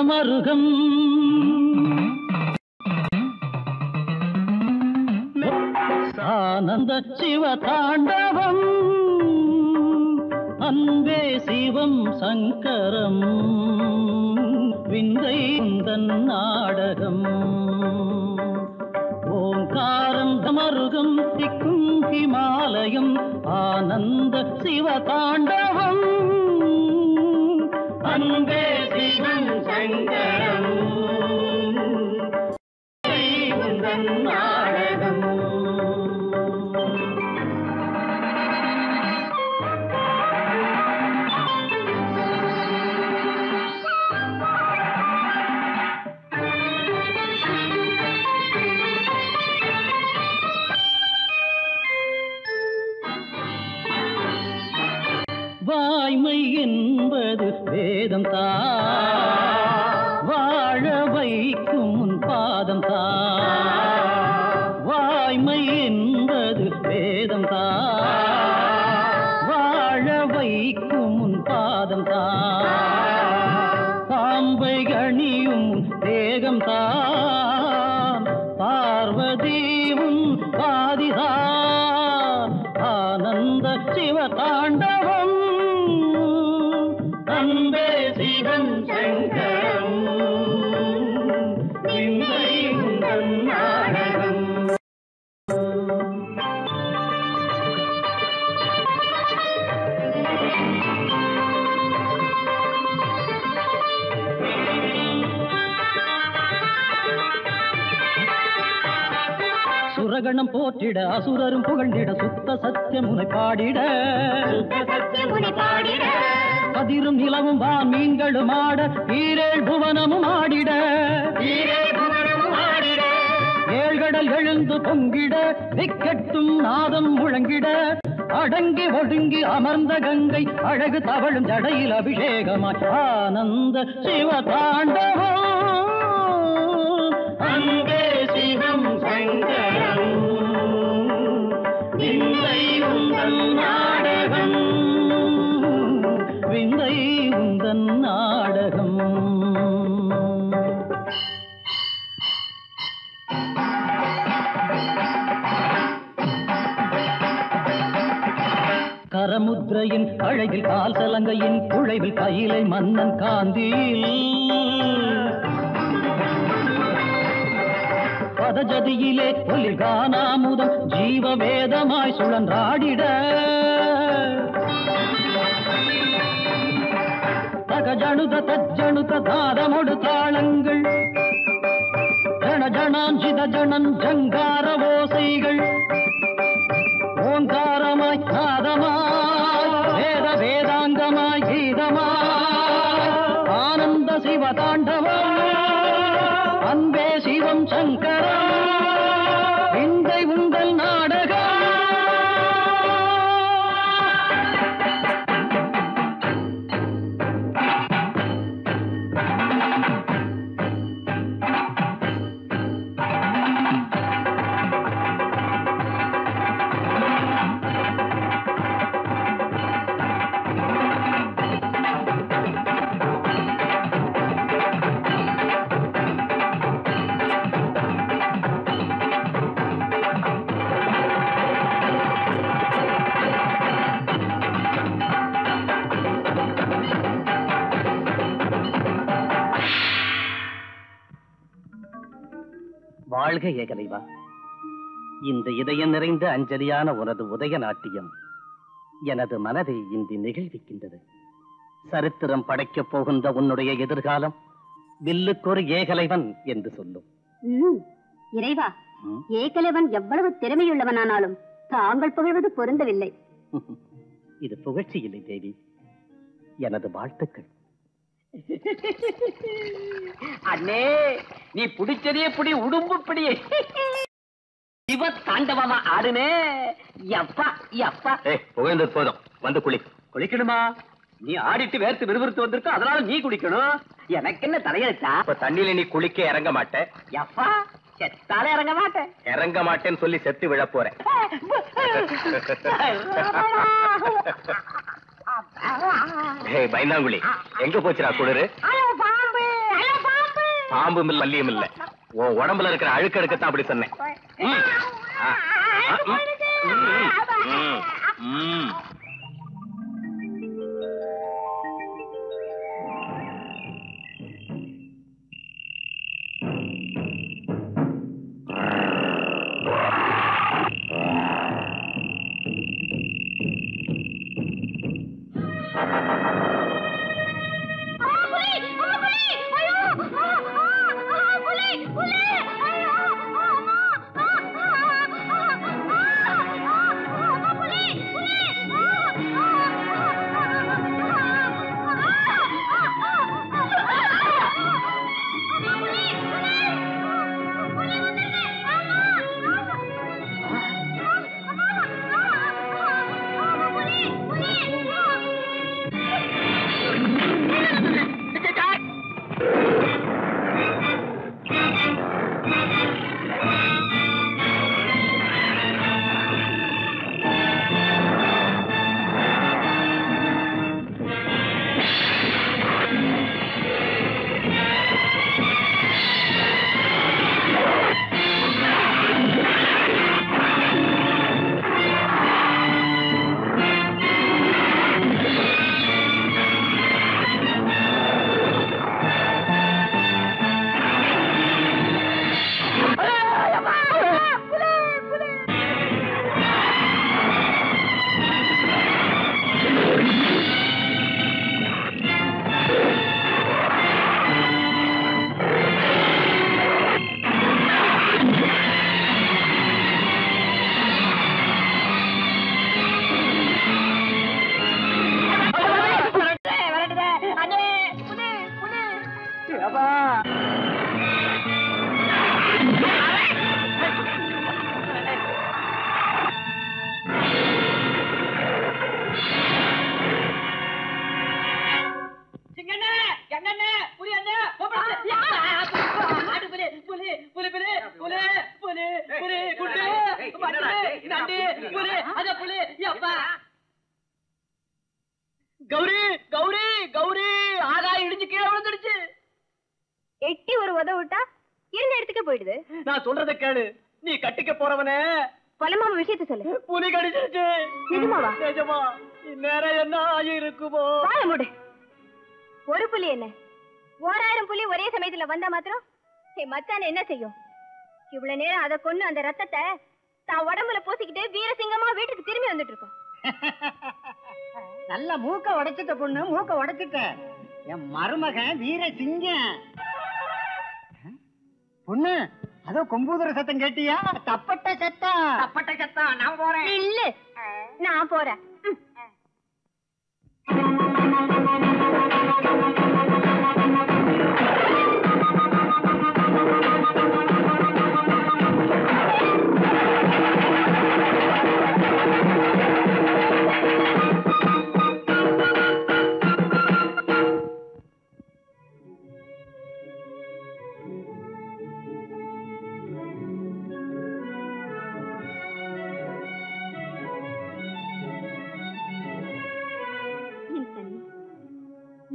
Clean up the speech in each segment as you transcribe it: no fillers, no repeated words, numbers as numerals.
மருகம் ஆனந்த சிவ தாண்டவம் அன்பே சிவம் சங்கரம் விந்தை உந்தன் நாடகம் ஓங்காரம் மருகம் திக்கும் ஹிமாலயம் ஆனந்த சிவ தாண்டவம் அன்பே சிவம் சங்கரம் உந்தன் நாடகம் வாய்மை என்பது வேதம் தா வாழ வைக்கும் உன் பாதம் தா வாய்மை என்பது வேதம் தா வாழ வைக்கும் உன் பாதம் தா பாம்பை கணியும் தேகம் தா பார்வதியும் பாதிதா ஆனந்த சிவ தாண்டவம் அன்பே சிவம் சங்கரம் விந்தை உந்தன் நாடகம் சுரகணம் போற்றிட அசுரரும் புகழ்ந்திட சுத்த சத்தியமுனை பாடிட அதிரும் நிலவும் வான் மீன்களும் ஆட ஈரேழ் புவனமும் ஆடிட ஏழ்கடல் எழுந்து பொங்கிட விக்கெட்டும் நாதம் முழங்கிட அடங்கி ஒடுங்கி அமர்ந்த கங்கை அழகு தவழும் ஜடையில் அபிஷேகமாய் ஆனந்த சிவ தாண்டவம் அன்பே சிவம் சங்கரம் விந்தை உந்தன் நாடகம் விந்தை உந்தன் நாடகம் கரமுத்ரையின் அழகில் கால் சலங்கையின் குழைவில் கையிலை மன்னன் காந்தியில் பதஜதியிலே ஒலில் கானாமுதம் ஜீவ வேதமாய் சுழன்றாடிட தகஜணுத தஜ்ஜணுத தாரமொடு தாளங்கள் ஜன ஜனாஞ்சித ஜனன் ஜங்கார ஓசைகள் ஓங்காரமாய் நாதமாய் வேத வேதாங்கமாய் கீதமாய் ஆனந்த சிவ தாண்டவம் அன்பே சிவம் சங்கரம் விந்தை உந்தல் நாடகம் வாழ்க ஏகலைவா. இந்த இதயம் நிறைந்த அஞ்சலியான உனது உதய நாட்டியம் எனது மனதை இன்றி நெகிழ்விக்கின்றது. சரித்திரம் படைக்கப் போகின்ற உன்னுடைய எதிர்காலம் வில்லுக்கொரு ஏகலைவன் என்று சொல்லும். இறைவா, ஏகலைவன் எவ்வளவு திறமையுள்ளவனானாலும் தாங்கள் புகழ்வது பொருந்தவில்லை. இது புகழ்ச்சி இல்லை தேவி, எனது வாழ்த்துக்கள். அண்ணே, நீ புடிச்சதே புடி, உடும்பு பிடி. இவ தாண்டவமா ஆடுனே. எப்பா எப்பா. புகழ்ந்தது போதும், வந்து குளி. குளிக்கணுமா? நீ ஆடிட்டு வேர்த்து விறுவிறுத்து வந்திருக்க, அதனால நீ குளிக்கணும். எனக்கு என்ன தலையெழுத்தா? இப்ப தண்ணியில நீ குளிக்க இறங்க மாட்டேன். எப்பா, செத்தால இறங்க மாட்டேன். இறங்க மாட்டேன்னு சொல்லி செத்து விழ போறேன். பயந்தாங்குழி, எங்க போச்சுடா குளிரு? பாம்பும் இல்ல மல்லியும் இல்ல, உன் உடம்புல இருக்கிற அழுக்கெடுக்கத்தான் அப்படி சொன்னேன். கௌரி கௌரி கௌரி, ஆகாயம் இடிஞ்சு கீழே விழுந்துடுச்சு. எட்டி ஒரு உதவிட்டா இருந்த இடத்துக்கு போயிடுது. நான் சொல்றத கேளு, நீ கட்டிக்க போறவன பலமாம விஷயத்த சொல்லு. புலி கடிச்சிருச்சு. நிஜமாவா? நிஜமா. இந்நேரம் என்ன ஆகிருக்குமோ? வாழ முடு. ஒரு புலி என்ன, 1000 புலி ஒரே சமயத்துல வந்தா மாத்திரம் என் மச்சான என்ன செய்யும்? இவ்வளவு நேரம் அதை கொண்டு அந்த ரத்தத்தை தான் உடம்புல பூசிக்கிட்டு வீரசிங்கமா வீட்டுக்கு திரும்பி வந்துட்டு இருக்கோம். நல்ல மூக்க உடைச்சிட்ட பொண்ணு, மூக்க உடைச்சிட்ட. என் மருமகன் வீரசிங்கம். பொண்ணு, அதோ கொம்பூதுற சத்தம் கேட்டியா? தப்பட்ட சத்தம். தப்பட்ட சத்தம். நான் போறேன். இல்ல, நான் போறேன்.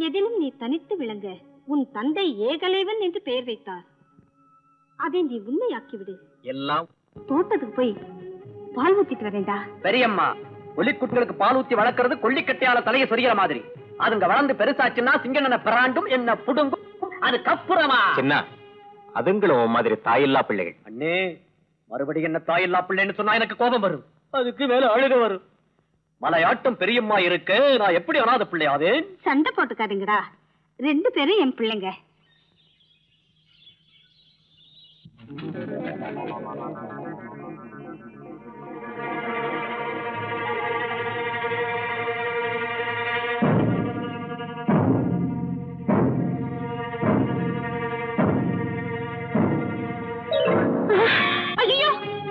எதிலும் நீ தனித்து விளங்க உன் தந்தை ஏகலைவன் என்று பெயர் வைத்தார். அதை நீ உண்மையாக்கிவிடு. எல்லாம் தோட்டத்துக்கு போய் பால் ஊத்திட்டு வரேன்டா. பெரியம்மா, ஒலிக்குட்டிகளுக்கு பால் ஊத்தி வளர்க்கறது கொல்லிக்கட்டையால தலையை சொரிகிற மாதிரி. அதுங்க வளர்ந்து பெருசாச்சுன்னா சிங்கண்ணனை பிராண்டும் என்ன புடுங்கும். அதுக்கப்புறமா சின்ன அதுங்களும் மாதிரி தாயில்லா பிள்ளைகள். அண்ணே, மறுபடியும் என்ன தாயில்லா பிள்ளைன்னு சொன்னா எனக்கு கோபம் வரும். அதுக்கு மேல அழுக வரும். மலையாட்டம் பெரியம்மா இருக்க நான் எப்படி அனாத பிள்ளையாவே? சண்டை போட்டுக்காதுங்கடா, 2 பேரும் என் பிள்ளைங்க. ஐயோ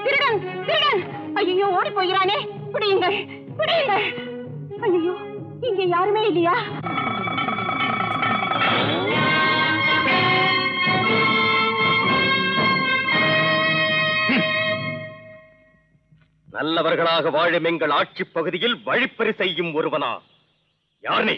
திருடன் திருடன் ஐயோ ஓடி போகிறானே பிடியுங்கள் பிடியுங்கள் ஐயோ இங்க யாருமே இல்லையா நல்லவர்களாக வாழும் எங்கள் ஆட்சி பகுதியில் வழிப்பறி செய்யும் ஒருவனா? யார் நீ?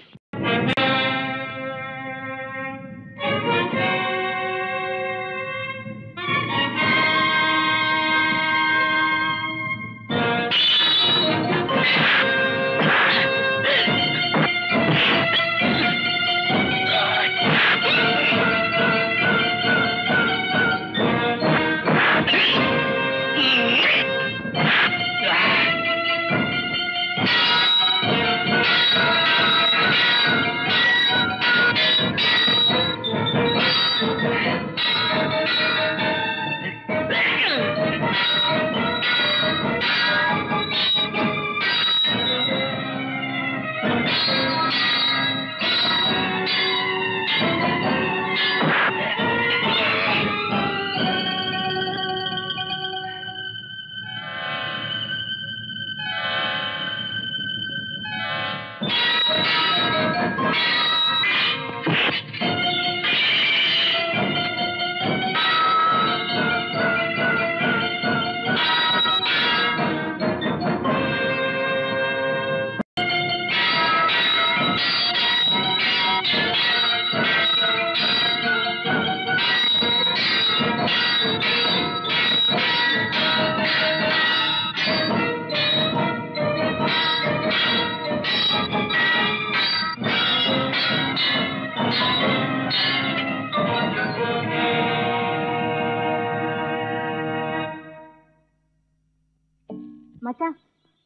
மச்சான்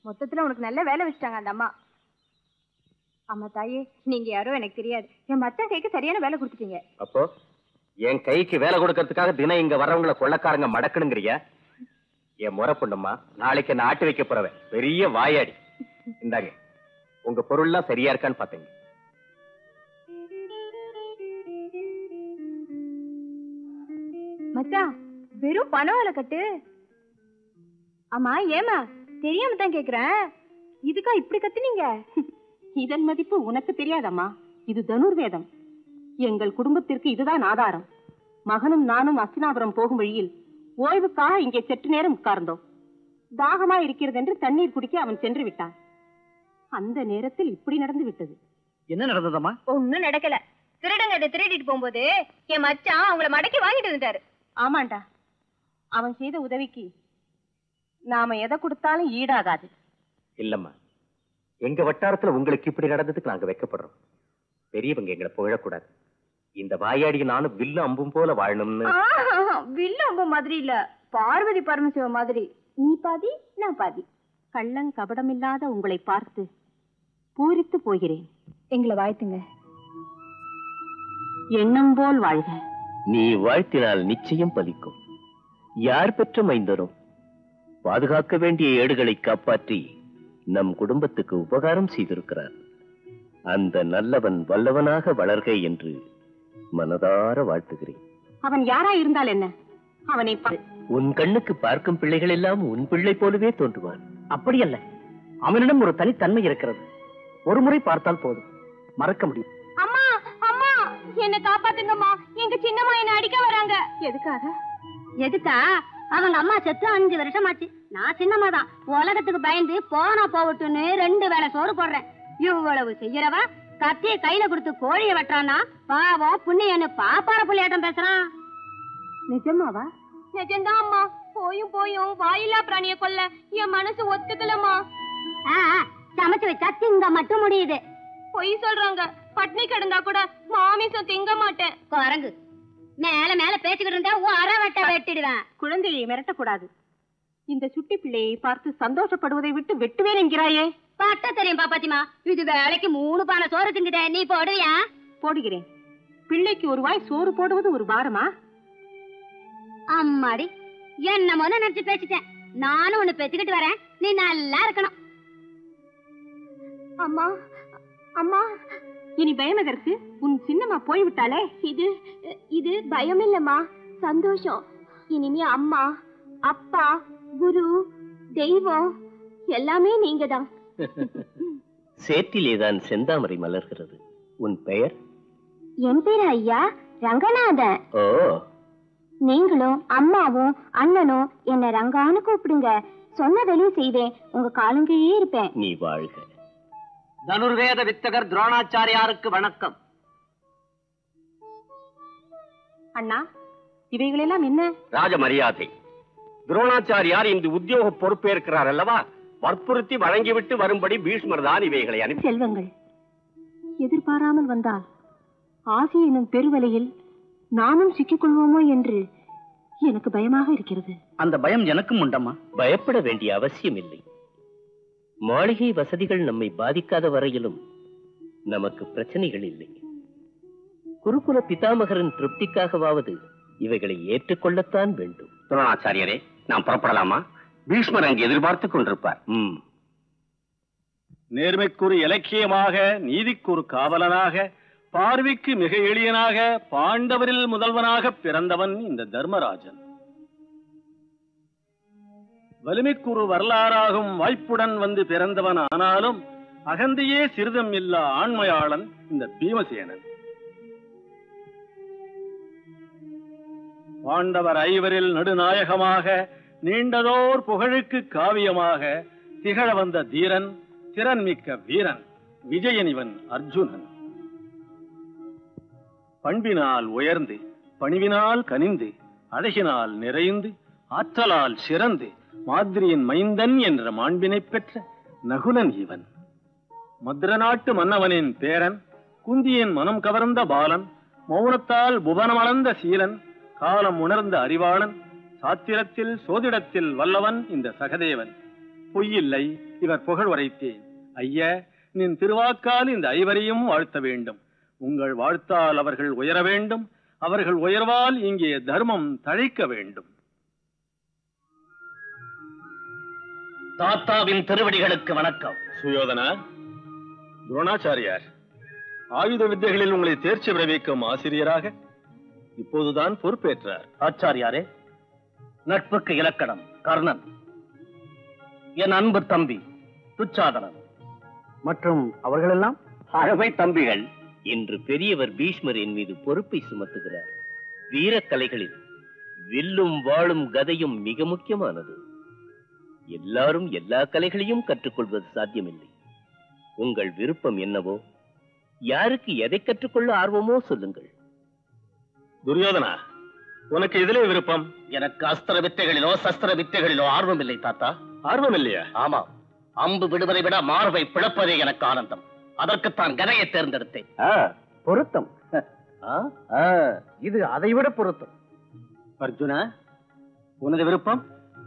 மொத்தத்துல உனக்கு நல்ல வேலை வச்சுட்டாங்க அந்த அம்மா. அம்மா தாயே, நீங்க யாரோ எனக்கு தெரியாது, என் மச்சான் கைக்கு சரியான வேலை கொடுத்துட்டீங்க. அப்போ என் கைக்கு வேலை கொடுக்கறதுக்காக தினம் இங்க வர்றவங்களை கொள்ளக்காரங்க மடக்கணுங்கிறியா? என் முறை பொண்ணுமா, நாளைக்கு நான் ஆட்டி வைக்க போறவன் பெரிய வாயாடி. இந்தாங்க உங்க பொருள்லாம் சரியா இருக்கான்னு பாத்தீங்க. மச்சான் வெறும் பணம் வேலை கட்டு. ஆமா ஏமா தெரியாம தான் கேக்குறேன், இதுக்கா இப்படி கத்துனீங்க? இதன் மதிப்பு உனக்கு தெரியாதம்மா. இது தனுர்வேதம். எங்கள் குடும்பத்திற்கு இதுதான் ஆதாரம். மகனும் நானும் அஸ்தினாபுரம் போகும் வழியில் ஓய்வுக்காக இங்கே சற்று நேரம் உட்கார்ந்தோம். தாகமா இருக்கிறது என்று தண்ணீர் குடிக்க அவன் சென்று விட்டான். அந்த நேரத்தில் இப்படி நடந்து விட்டது. என்ன நடந்ததம்மா? ஒண்ணும் நடக்கல. திருடங்க இதை திருடிட்டு போகும்போது என் மச்சான் அவங்கள மடக்கி வாங்கிட்டு வந்துட்டாரு. ஆமாண்டா, அவன் செய்த உதவிக்கு நாம எதை கொடுத்தாலும் ஈடாகாது. இல்லம்மா, எங்க வட்டாரத்துல உங்களுக்கு இப்படி நடந்ததுக்கு நாங்க வைக்கப்படுறோம். பெரியவங்க எங்களை புகழக்கூடாது. இந்த வாயாடியை நானும் வில்லு அம்பும் போல வாழணும்னு. வில்லு அம்பு மாதிரி இல்ல, பார்வதி பரமசிவ மாதிரி. நீ பாதி நான் பாதி. கள்ளம் கபடமில்லாத உங்களை பார்த்து பூரித்து போகிறேன். எங்களை வாழ்த்துங்க. எண்ணம் போல் வாழ்க. நீ வாழ்த்தினால் நிச்சயம் பலிக்கும். யார் பெற்ற மைந்தரும் பாதுகாக்க வேண்டிய ஏடுகளை காப்பாற்றி நம் குடும்பத்துக்கு உபகாரம் செய்திருக்கிறார். அந்த நல்லவன் வல்லவனாக வளர்க என்று மனதார வாழ்த்துகிறேன். அவன் யாரா இருந்தால் என்ன? அவனை உன் கண்ணுக்கு பார்க்கும் பிள்ளைகள் எல்லாம் உன் பிள்ளை போலவே தோன்றுவான். அப்படியல்ல, அவனிடம் ஒரு தனித்தன்மை இருக்கிறது. ஒரு முறை பார்த்தால் போதும், மறக்க முடியும். அம்மா அம்மா என்ன காப்பாத்துங்கம்மா, எங்க சின்னம்மா என்ன அடிக்க வராங்க. எதுக்காக? எதுக்கா? அவங்க அம்மா செத்து 5 வருஷம் ஆச்சு. நான் சின்னம்மா தான். உலகத்துக்கு பயந்து போனா போகட்டும்னு 2 வேளை சோறு போடுறேன். இவ்வளவு செய்யறவா கத்திய கையில கொடுத்து கோழிய வெட்டுறானா? பாவம் புண்ணியன்னு பாப்பார புள்ளியாட்டம் பேசுறான். நிஜமாவா? நிஜம்தான் அம்மா. போயும் போயும் வாயில்லா பிராணிய கொல்ல என் மனசு ஒத்துக்கலம்மா. சமைச்சு வச்சா திங்க மட்டும் முடியுது. பொய் சொல்றாங்க. பட்னி கிடந்தா கூட மாமிசம் திங்க மாட்டேன். குரங்கு மேல மேல பேசிக்கிட்டு இருந்தா அறவட்ட வெட்டிடுவேன். குழந்தையை மிரட்டக்கூடாது. இந்த சுட்டி பிள்ளையை பார்த்து சந்தோஷப்படுவதை விட்டு வெட்டுவேன் என்கிறாயே. பட்ட தெரியும் பாப்பாத்திமா, இது வேலைக்கு 3 பானை சோறு திங்குத. நீ போடுவியா? போடுகிறேன். பிள்ளைக்கு ஒரு வாய் சோறு போடுவது ஒரு பாரமா? அம்மாடி என்னமோ நினைச்சு பேசிட்டேன். நானும் உன்னை பெத்துக்கிட்டு வரேன், நீ நல்லா இருக்கணும். அம்மா அம்மா, இனி பயம் எதற்கு? உன் சின்னம்மா போய்விட்டாளே. இது பயம் இல்லம்மா, சந்தோஷம். இனிமே அம்மா, அப்பா, குரு, தெய்வம் எல்லாமே நீங்க தான். சேற்றிலேதான் செந்தாமரை மலர்கிறது. உன் பெயர்? என் பேரு ஐயா ரங்கநாதன். ஓ, நீங்களும் அம்மாவும் அண்ணனும் என்ன ரங்கான்னு கூப்பிடுங்க. சொன்ன வேலையை செய்வேன், உங்க காலங்கீழே இருப்பேன். நீ வாழ்க. தனுர்வேத வித்தகர் துரோணாச்சாரியாருக்கு வணக்கம். அண்ணா, இவைகளெல்லாம் என்ன? ராஜ மரியாதை. துரோணாச்சாரியார் இந்த உத்தியோக பொறுப்பேற்கிறார் அல்லவா, வற்புறுத்தி வழங்கிவிட்டு வரும்படி பீஷ்மர் தான் இவைகளை அனுப்பி. செல்வங்கள் எதிர்பாராமல் வந்தால் ஆசி எனும் பெருவலையில் நானும் சிக்கிக்கொள்வோமோ என்று எனக்கு பயமாக இருக்கிறது. அந்த பயம் எனக்கும் உண்டம்மா. பயப்பட வேண்டிய அவசியம் இல்லை. மாளிகை வசதிகள் நம்மை பாதிக்காத வரையிலும் நமக்கு பிரச்சனைகள் இல்லை. குருகுல பிதாமகரின் திருப்திக்காகவாவது இவைகளை ஏற்றுக்கொள்ளத்தான் வேண்டும். துரோணாச்சாரியரே, நாம் புறப்படலாமா? பீஷ்மர் அங்கு எதிர்பார்த்துக் கொண்டிருப்பார். நேர்மைக்குரு இலக்கியமாக, நீதிக்குரு காவலனாக, பார்வைக்கு மிக எளியனாக, பாண்டவரில் முதல்வனாக பிறந்தவன் இந்த தர்மராஜன். வலிமைக்குரு வரலாறாகும் வாய்ப்புடன் வந்து பிறந்தவன் ஆனாலும் அகந்தையே சிறிதும் இல்லா ஆண்மையாளன் இந்த பீமசேனன். பாண்டவர் ஐவரில் நடுநாயகமாக, நீண்டதோர் புகழுக்கு காவியமாக திகழ வந்த தீரன், திறன்மிக்க வீரன், விஜயனிவன் அர்ஜுனன். பண்பினால் உயர்ந்து, பணிவினால் கனிந்து, அழகினால் நிறைந்து, ஆற்றலால் சிறந்து, மாதிரியின் மைந்தன் என்ற மாண்பினை பெற்ற நகுலன் இவன். மதுர நாட்டு மன்னவனின் பேரன், குந்தியின் மனம் கவர்ந்த பாலன், மௌனத்தால் புவனமளந்த சீலன், காலம் உணர்ந்த அறிவாளன், சாத்திரத்தில் சோதிடத்தில் வல்லவன் இந்த சகதேவன். பொய்யில்லை இவர் புகழ் உரைத்தேன். ஐய, நின் திருவாக்கால் இந்த ஐவரையும் வாழ்த்த வேண்டும். உங்கள் வாழ்த்தால் அவர்கள் உயர வேண்டும். அவர்கள் உயர்வால் இங்கே தர்மம் தழைக்க வேண்டும். தாத்தாவின் திருவடிகளுக்கு வணக்கம். சுயோதனா, துரோணாச்சாரியார் ஆயுத வித்தைகளில் உங்களை தேர்ச்சி விளைவிக்கும் ஆசிரியராக இப்போதுதான் பொறுப்பேற்றார். ஆச்சாரியாரே, நட்புக்கு இலக்கணம் கர்ணன், என் அன்பு தம்பி துச்சாதனன் மற்றும் அவர்களெல்லாம் அழமை தம்பிகள். இன்று பெரியவர் பீஷ்மர் என் மீது பொறுப்பை சுமத்துகிறார். வீரக்கலைகளில் வில்லும் வாளும் கதையும் மிக முக்கியமானது. எல்லாரும் எல்லா கலைகளையும் கற்றுக்கொள்வது சாத்தியமில்லை. உங்கள் விருப்பம் என்னவோ, யாருக்கு எதை கற்றுக்கொள்ள ஆர்வமோ சொல்லுங்கள். துரியோதனா, உனக்கு எதிலே விருப்பம்? எனக்கு அஸ்திர வித்தைகளிலோ சஸ்திர வித்தைகளிலோ ஆர்வம் இல்லை தாத்தா. ஆர்வம் இல்லையா? ஆமாம், அம்பு விடுவதை விட மார்பை பிளப்பதே எனக்கு ஆனந்தம். அதற்குத்தான் கதையை தேர்ந்தெடுத்தேன். பொருத்தம், இது அதைவிட பொருத்தம். அர்ஜுனா, உனது விருப்பம்?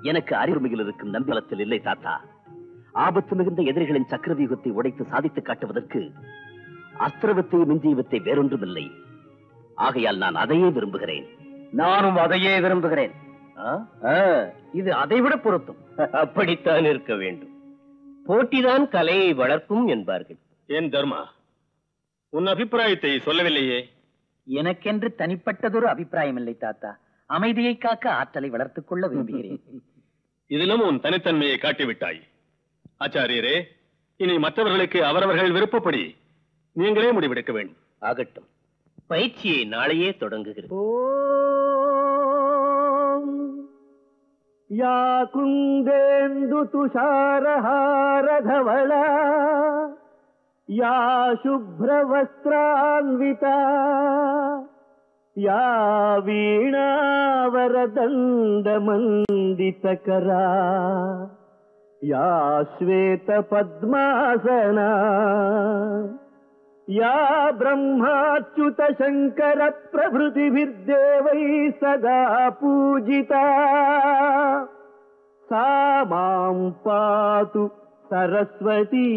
எனக்கு அறிவுமையில் இருக்கும் நம்பிலத்தில் இல்லை தாத்தா. ஆபத்து மிகுந்த எதிரிகளின் சக்கரவியூகத்தை உடைத்து சாதித்து காட்டுவதற்கு அஸ்திரவத்தை மிஞ்சியவத்தை வேறொன்றுமில்லை. ஆகையால் நான் அதையே விரும்புகிறேன். நானும் அதையே விரும்புகிறேன். இது அதைவிட பொருத்தம். அப்படித்தான் இருக்க வேண்டும். போட்டிதான் கலையை வளர்க்கும் என்பார்கள். ஏன் தர்மா, உன் அபிப்பிராயத்தை சொல்லவில்லையே? எனக்கென்று தனிப்பட்டதொரு அபிப்பிராயம் இல்லை தாத்தா. அமைதியை காக்க ஆற்றலை வளர்த்துக் கொள்ள விரும்புகிறேன். இதிலும் உன் தனித்தன்மையை காட்டிவிட்டாய். ஆச்சாரியரே, இனி மற்றவர்களுக்கு அவரவர்கள் விருப்பப்படி நீங்களே முடிவெடுக்க வேண்டும். ஆகட்டும், பயிற்சியை நாளையே தொடங்குகிறேன். யா குந்தேந்து துஷாரஹாரதவளா யா சுப்ரவஸ்திரான்விதா யா வீணாவரதண்டமண்டிதகரா யா ஸ்வேத பத்மாசனா या ब्रह्माच्युत शंकर प्रभृतिभिर्देवैः सदा पूजिता सा मां पातु सरस्वती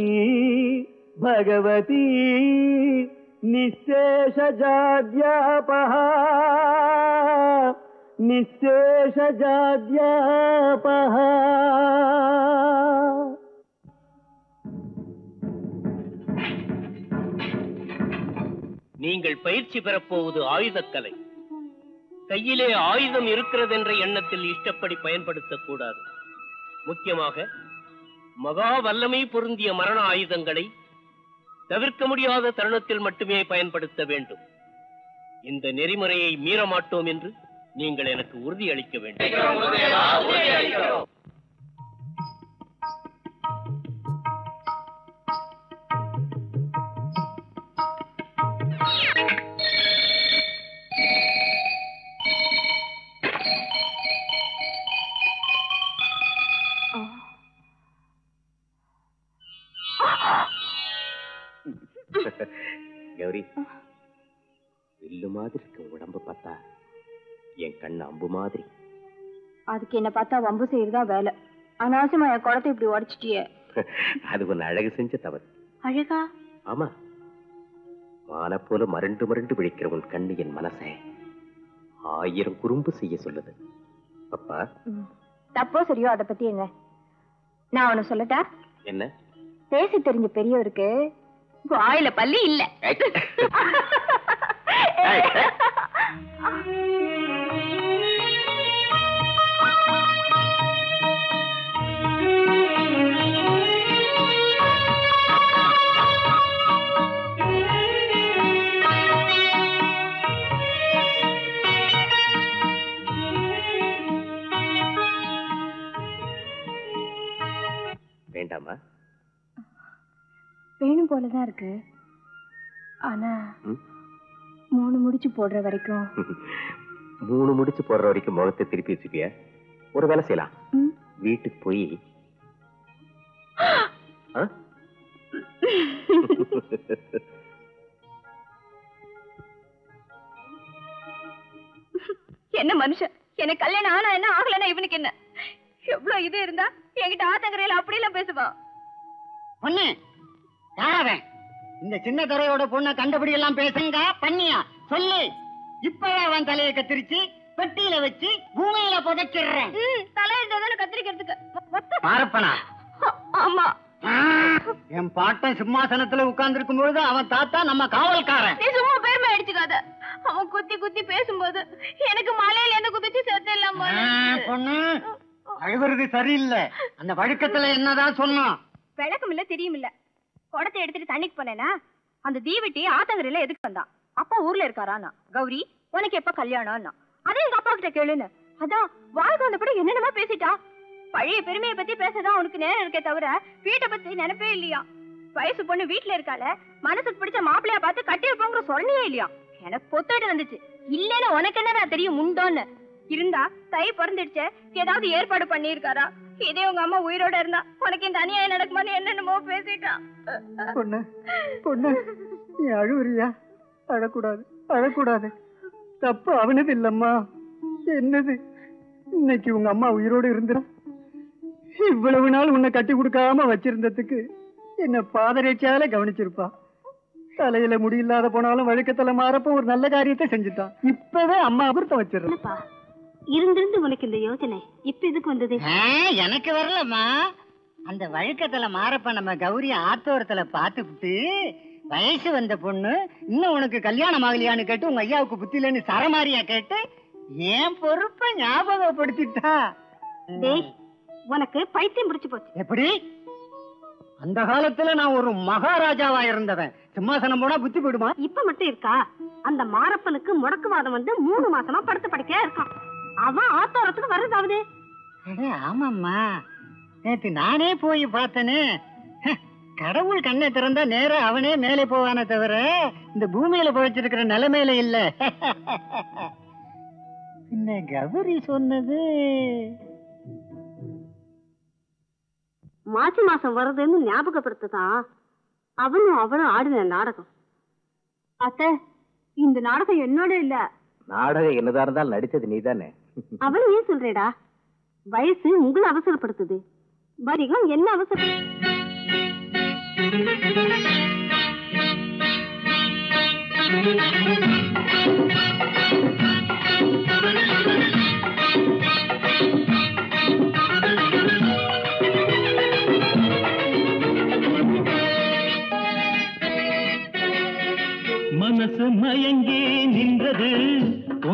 भगवती निःशेषजाड्यापहा நிசேஷ ஜாத்யாபஹ. நீங்கள் பயிற்சி பெறப்போவது ஆயுதக்கலை. கையிலே ஆயுதம் இருக்கிறது என்ற எண்ணத்தில் இஷ்டப்படி பயன்படுத்தக்கூடாது. முக்கியமாக மகா வல்லமை பொருந்திய மரண ஆயுதங்களை தவிர்க்க முடியாத தருணத்தில் மட்டுமே பயன்படுத்த வேண்டும். இந்த நெறிமுறையை மீற மாட்டோம் என்று நீங்கள் எனக்கு உறுதியளிக்க வேண்டும். கௌரி, வில்லு மாதிரி இருக்க உடம்பு பார்த்தா என் கண்ணு அம்பு மாதிரி. அதுக்கு என்ன பார்த்தா வம்பு செய்யறதா வேலை. அனாவசியமா என் குளத்தை இப்படி உடைச்சிட்டியே. அது ஒன்னு அழகு செஞ்ச தவறு. அழகா? ஆமா, மான போல மரண்டு மரண்டு விழிக்கிற உன் கண்ணு என் மனசை 1000 குறும்பு செய்ய சொல்லுது. அப்பா, தப்போ சரியோ அதை பத்தி என்ன, நான் ஒண்ணு சொல்லட்டா? என்ன? பேசி தெரிஞ்ச பெரியவருக்கு வாயில பல்லி இல்ல. வேண்டாமா? வேணும் போலதான் இருக்கு. ஆனா 3 முடிச்சு போடுற வரைக்கும் 3 முடிச்சு போடுற வரைக்கும் முகத்தை திருப்பி வச்சுப்பிய. ஒரு வேலை செய்யலாம். வீட்டுக்கு போய் என்ன மனுஷன், எனக்கு கல்யாணம் ஆனா என்ன ஆகலன்னா இவனுக்கு என்ன? எவ்வளவு இது இருந்தா என்கிட்ட ஆத்தங்கரையில அப்படியெல்லாம் பேசுவான். பொண்ணு யாரவன்? இந்த சின்ன துறையோட பொண்ணை கண்டபடி எல்லாம் பேசுங்க. பண்ணியா சொல்லு. இப்பவே அவன் தலையை கத்திரிச்சு பெட்டியில வச்சு பூமியில புதைச்சிடுறேன். தலையில கத்திரிக்கிறதுக்கு மாரப்பனா? ஆமா. என் பாட்டன் சிம்மாசனத்துல உட்கார்ந்து இருக்கும் பொழுது அவன் தாத்தா நம்ம காவல்காரன். நீ சும்மா பெருமை அடிச்சுக்காத. அவன் குத்தி குத்தி பேசும்போது எனக்கு மலையில இருந்து குதிச்சு சேர்த்து இல்லாம. பொண்ணு அழுவுறது சரியில்லை. அந்த வழக்கத்துல என்னதான் சொன்னான்? விளக்கம் இல்ல, தெரியும் இல்ல. குடத்தை எடுத்துட்டு தண்ணிக்கு போனேனா அந்த தீவெட்டி ஆத்தங்கரையில எதுக்கு வந்தான்? அப்பா ஊர்ல இருக்காரானா. கௌரி உனக்கு எப்ப கல்யாணம்னா அதே எங்க அப்பா கிட்ட கேளுன்னு. அதான் வாழ்க்கை வந்தபடி என்னென்னமா பேசிட்டா. பழைய பெருமையை பத்தி பேசதான் உனக்கு நேரம் இருக்கே தவிர வீட்டை பத்தி நினைப்பே இல்லையா. வயசு பொண்ணு வீட்டுல இருக்கால, மனசுக்கு பிடிச்ச மாப்பிள்ளையா பார்த்து கட்டி வைப்போங்கிற சொரணியே இல்லையா. எனக்கு பொத்தாட்டு வந்துச்சு. இல்லன்னு உனக்கு என்னடா தெரியும் முண்டோன்னு. இருந்தா தை பிறந்துடுச்ச ஏதாவது ஏற்பாடு பண்ணிருக்காரா? இதே உங்க அம்மா உயிரோட இருந்தா உனக்கு இந்த அநியாயம் நடக்குமான்னு என்னென்னமோ பேசிட்டான். பொண்ணு பொண்ணு நீ அழுவுறியா? அழக்கூடாது அழக்கூடாது. தப்பு அவனது இல்லம்மா, என்னது? இன்னைக்கு உங்க அம்மா உயிரோடு இருந்தா இவ்வளவு நாள் உன்னை கட்டி கொடுக்காம வச்சிருந்ததுக்கு என்ன பாதரட்சியால கவனிச்சிருப்பா. தலையில முடியில்லாத போனாலும் வழக்கத்துல மாறப்ப ஒரு நல்ல காரியத்தை செஞ்சுட்டான். இப்பவே அம்மா அபுர்த்தம் வச்சிருப்பா. இருந்திருந்து உனக்கு இந்த யோசனை இப்ப எதுக்கு வந்தது? எனக்கு வரலம்மா. அந்த வழக்கத்துல மாறப்ப நம்ம கௌரி ஆத்தோரத்துல பாத்துக்கிட்டு வயசு வந்த பொண்ணு இன்னும் உனக்கு கல்யாணம் ஆகலையான்னு கேட்டு உங்க ஐயாவுக்கு புத்தி இல்லைன்னு சரமாரியா கேட்டு ஏன் பொறுப்பை ஞாபகப்படுத்திட்டா. உனக்கு பைத்தியம் பிடிச்சு போச்சு. எப்படி? அந்த காலத்துல நான் ஒரு மகாராஜாவா இருந்தவன். சிம்மாசனம் போனா புத்தி போயிடுமா? இப்ப மட்டும் இருக்கா? அந்த மாரப்பனுக்கு முடக்குவாதம் வந்து 3 மாசமா படுத்து படுக்கையா இருக்கான். அவன் ஆத்தோரத்துக்கு வர்றதாவது. ஆமாம்மா, நேத்து நானே போய் பார்த்தனே. கடவுள் கண்ணை திறந்தா நேரா அவனே மேலே போவானே தவிர இந்த பூமியில போயிச்சிருக்கிற நிலைமையில இல்ல. என்ன கௌரி சொன்னது? மாசி மாசம் வருதுன்னு ஞாபகப்படுத்ததான் அவனும் அவனும் ஆடின நாடகம். அத்தை, இந்த நாடகம் என்னோட இல்ல. நாடகம் என்னதா இருந்தாலும் நடிச்சது நீதானே. அவளை ஏன் சொல்றேடா? வயசு உங்களை அவசரப்படுத்துது. வரிகம் என்ன அவசரம்?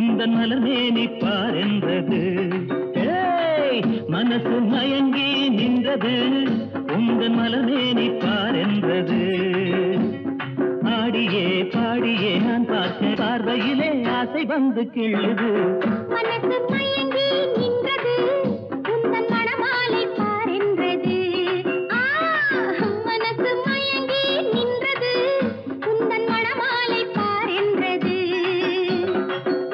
உந்தன் மலர்மேனி பார் என்றது. மனசு மயங்கி நின்றது உந்தன் மலர்மேனி பார் என்றது. ஆடியே பாடியே நான் பார்த்த பார்வையிலே ஆசை வந்து கிள்ளுது. மனசு மயங்கி நின்றது உந்தன் மணமாலை பார் என்றது. மனசு மயங்கி நின்றது உந்தன் மணமாலை பார் என்றது.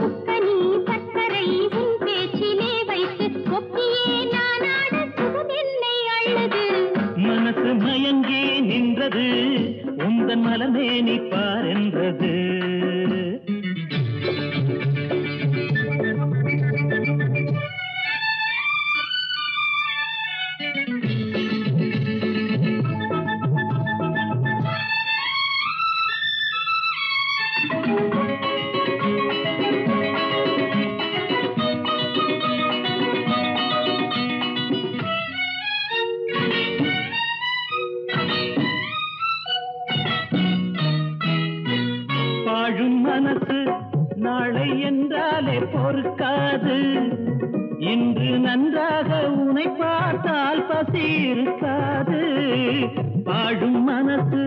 முக்கனி சக்கரை உன் பேச்சிலே வைத்து ஒப்பியே நானாட சுகம் என்னை அழுது. மனசு மயங்கி நின்றது உந்தன் மலர்மேனி பார் என்றது. வாழும் மனசு நாளை என்றாலே பொறுக்காது. இன்று நன்றாக உன்னை பார்த்தால் பசி இருக்காது. வாழும் மனசு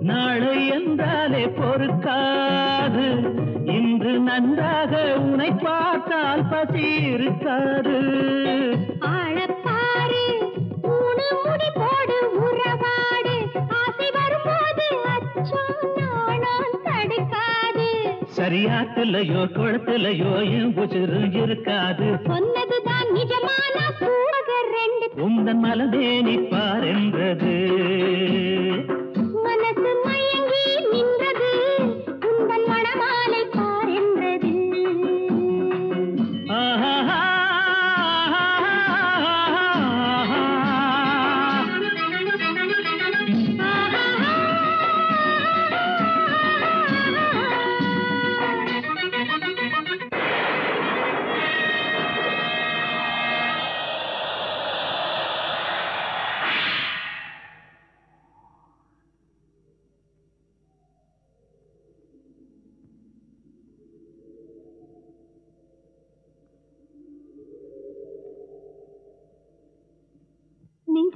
நாளை என்றாலே பொறுக்காது. இன்று நன்றாக உன்னை பார்த்தால் பசி இருக்காது. ஆழப்பாரு மூணு முடி போடு உறவாடு. ஆசை வரும்போது அச்சம் நாணம் தடுக்காது. சரியாத்துலையோ குளத்துலையோ என் புசிறு இருக்காது. சொன்னதுதான் நிஜமான சூழகர் ரெண்டு. உந்தன் மலர்மேனி பார் என்றது. மனசு மயங்கி நின்றது உந்தன் மணமாலை பார் என்றது. ஆஹா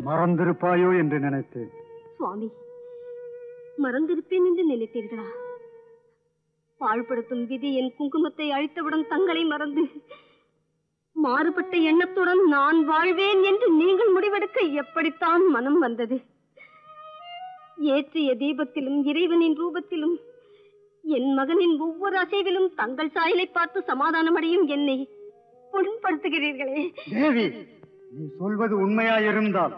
மறந்திருப்பாயோ என்று நினைத்தேன். சுவாமி, மறந்திருப்பேன் என்று நினைத்தீர்களா? பாழ்படுத்தும் விதி என் குங்குமத்தை அழித்தவுடன் தங்களை மறந்து மாறுபட்ட எண்ணத்துடன் நான் வாழ்வேன் என்று நீங்கள் முடிவெடுக்க எப்படித்தான் மனம் வந்தது? ஏற்றிய தீபத்திலும் இறைவனின் ரூபத்திலும் என் மகனின் ஒவ்வொரு அசைவிலும் தங்கள் சாயலை பார்த்து சமாதானமடையும் என்னை புண்படுத்துகிறீர்களே. தேவி, நீ சொல்வது உண்மையாயிருந்தால்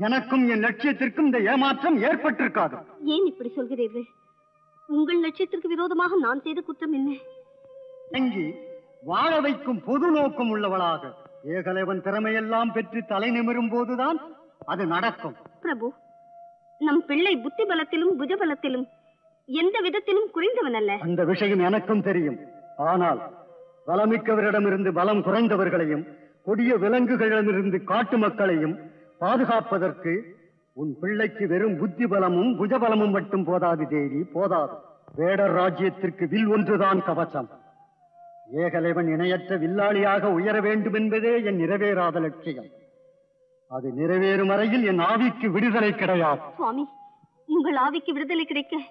எனக்கும் என் லட்சியத்திற்கும் இந்த ஏமாற்றம் ஏற்பட்டிருக்காது. ஏன் இப்படி சொல்கிறீர்கள்? உங்கள் லட்சியத்திற்கு விரோதமாக நான் செய்த குற்றம் என்ன? தங்கி வாழ வைக்கும் பொது நோக்கம் உள்ளவளாக ஏகலைவன் திறமையெல்லாம் பெற்று தலை நிமிரும் போதுதான் அது நடக்கும். பிரபு, நம் பிள்ளை புத்தி பலத்திலும் புஜபலத்திலும் எந்த விதத்திலும் குறைந்தவன் அல்ல. அந்த விஷயம் எனக்கும் தெரியும். ஆனால் பலமிக்கவரிடமிருந்து பலம் குறைந்தவர்களையும் கொடிய விலங்குகளிடமிருந்து காட்டு மக்களையும் பாதுகாப்பதற்கு உன் பிள்ளைக்கு வெறும் புத்தி பலமும் புஜபலமும் மட்டும் போதாது தேவி, போதாது. வேடர் ராஜ்யத்திற்கு வில் ஒன்றுதான் கவசம். ஏகலைவன் இணையற்ற வில்லாளியாக உயர வேண்டும் என்பதே என் நிறைவேறாத லட்சியம். அது நிறைவேறும் வரையில் என் ஆவிக்கு விடுதலை கிடையாது. சுவாமி, உங்கள் ஆவிக்கு விடுதலை கிடைக்க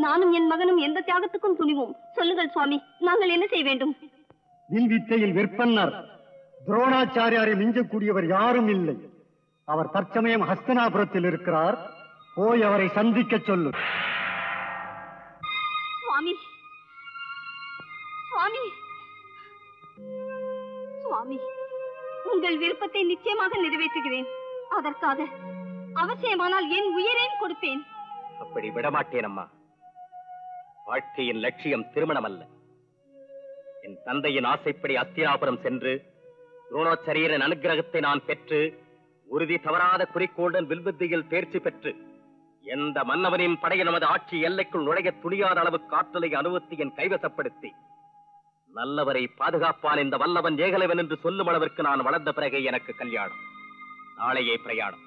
நானும் என் மகனும் எந்த தியாகத்துக்கும் துணிவோம். சொல்லுங்கள் சுவாமி, நாங்கள் என்ன செய்ய வேண்டும்? வில் வித்தையில் விற்பன்னர் துரோணாச்சாரியாரை மிஞ்சக்கூடியவர் யாரும் இல்லை. அவர் தற்சமயம் ஹஸ்தினாபுரத்தில் இருக்கிறார். போய் அவரை சந்திக்க சொல்லு. சுவாமி, சுவாமி, சுவாமி, உங்கள் விருப்பத்தை நிச்சயமாக நிறைவேற்றுகிறேன். அதற்காக அவசியமானால் என் உயிரையும் கொடுப்பேன். அப்படி விடமாட்டேன் அம்மா. வாழ்க்கையின் லட்சியம் திருமணம் அல்ல. என் தந்தையின் ஆசைப்படி அஸ்தினாபுரம் சென்று துரோணாச்சாரியரின் அனுகிரகத்தை நான் பெற்று உறுதி தவறாத குறிக்கோளுடன் வில்வித்தையில் தேர்ச்சி பெற்று எந்த மன்னவனின் படையை நமது ஆட்சி எல்லைக்குள் நுழைய துணியாத அளவு காற்றலை அனுபவத்தை என் கைவசப்படுத்தி நல்லவரை பாதுகாப்பான் இந்த வல்லவன் ஏகலைவன் என்று சொல்லும் அளவிற்கு நான் வளர்ந்த பிறகு எனக்கு கல்யாணம். நாளையே பிரயாணம்.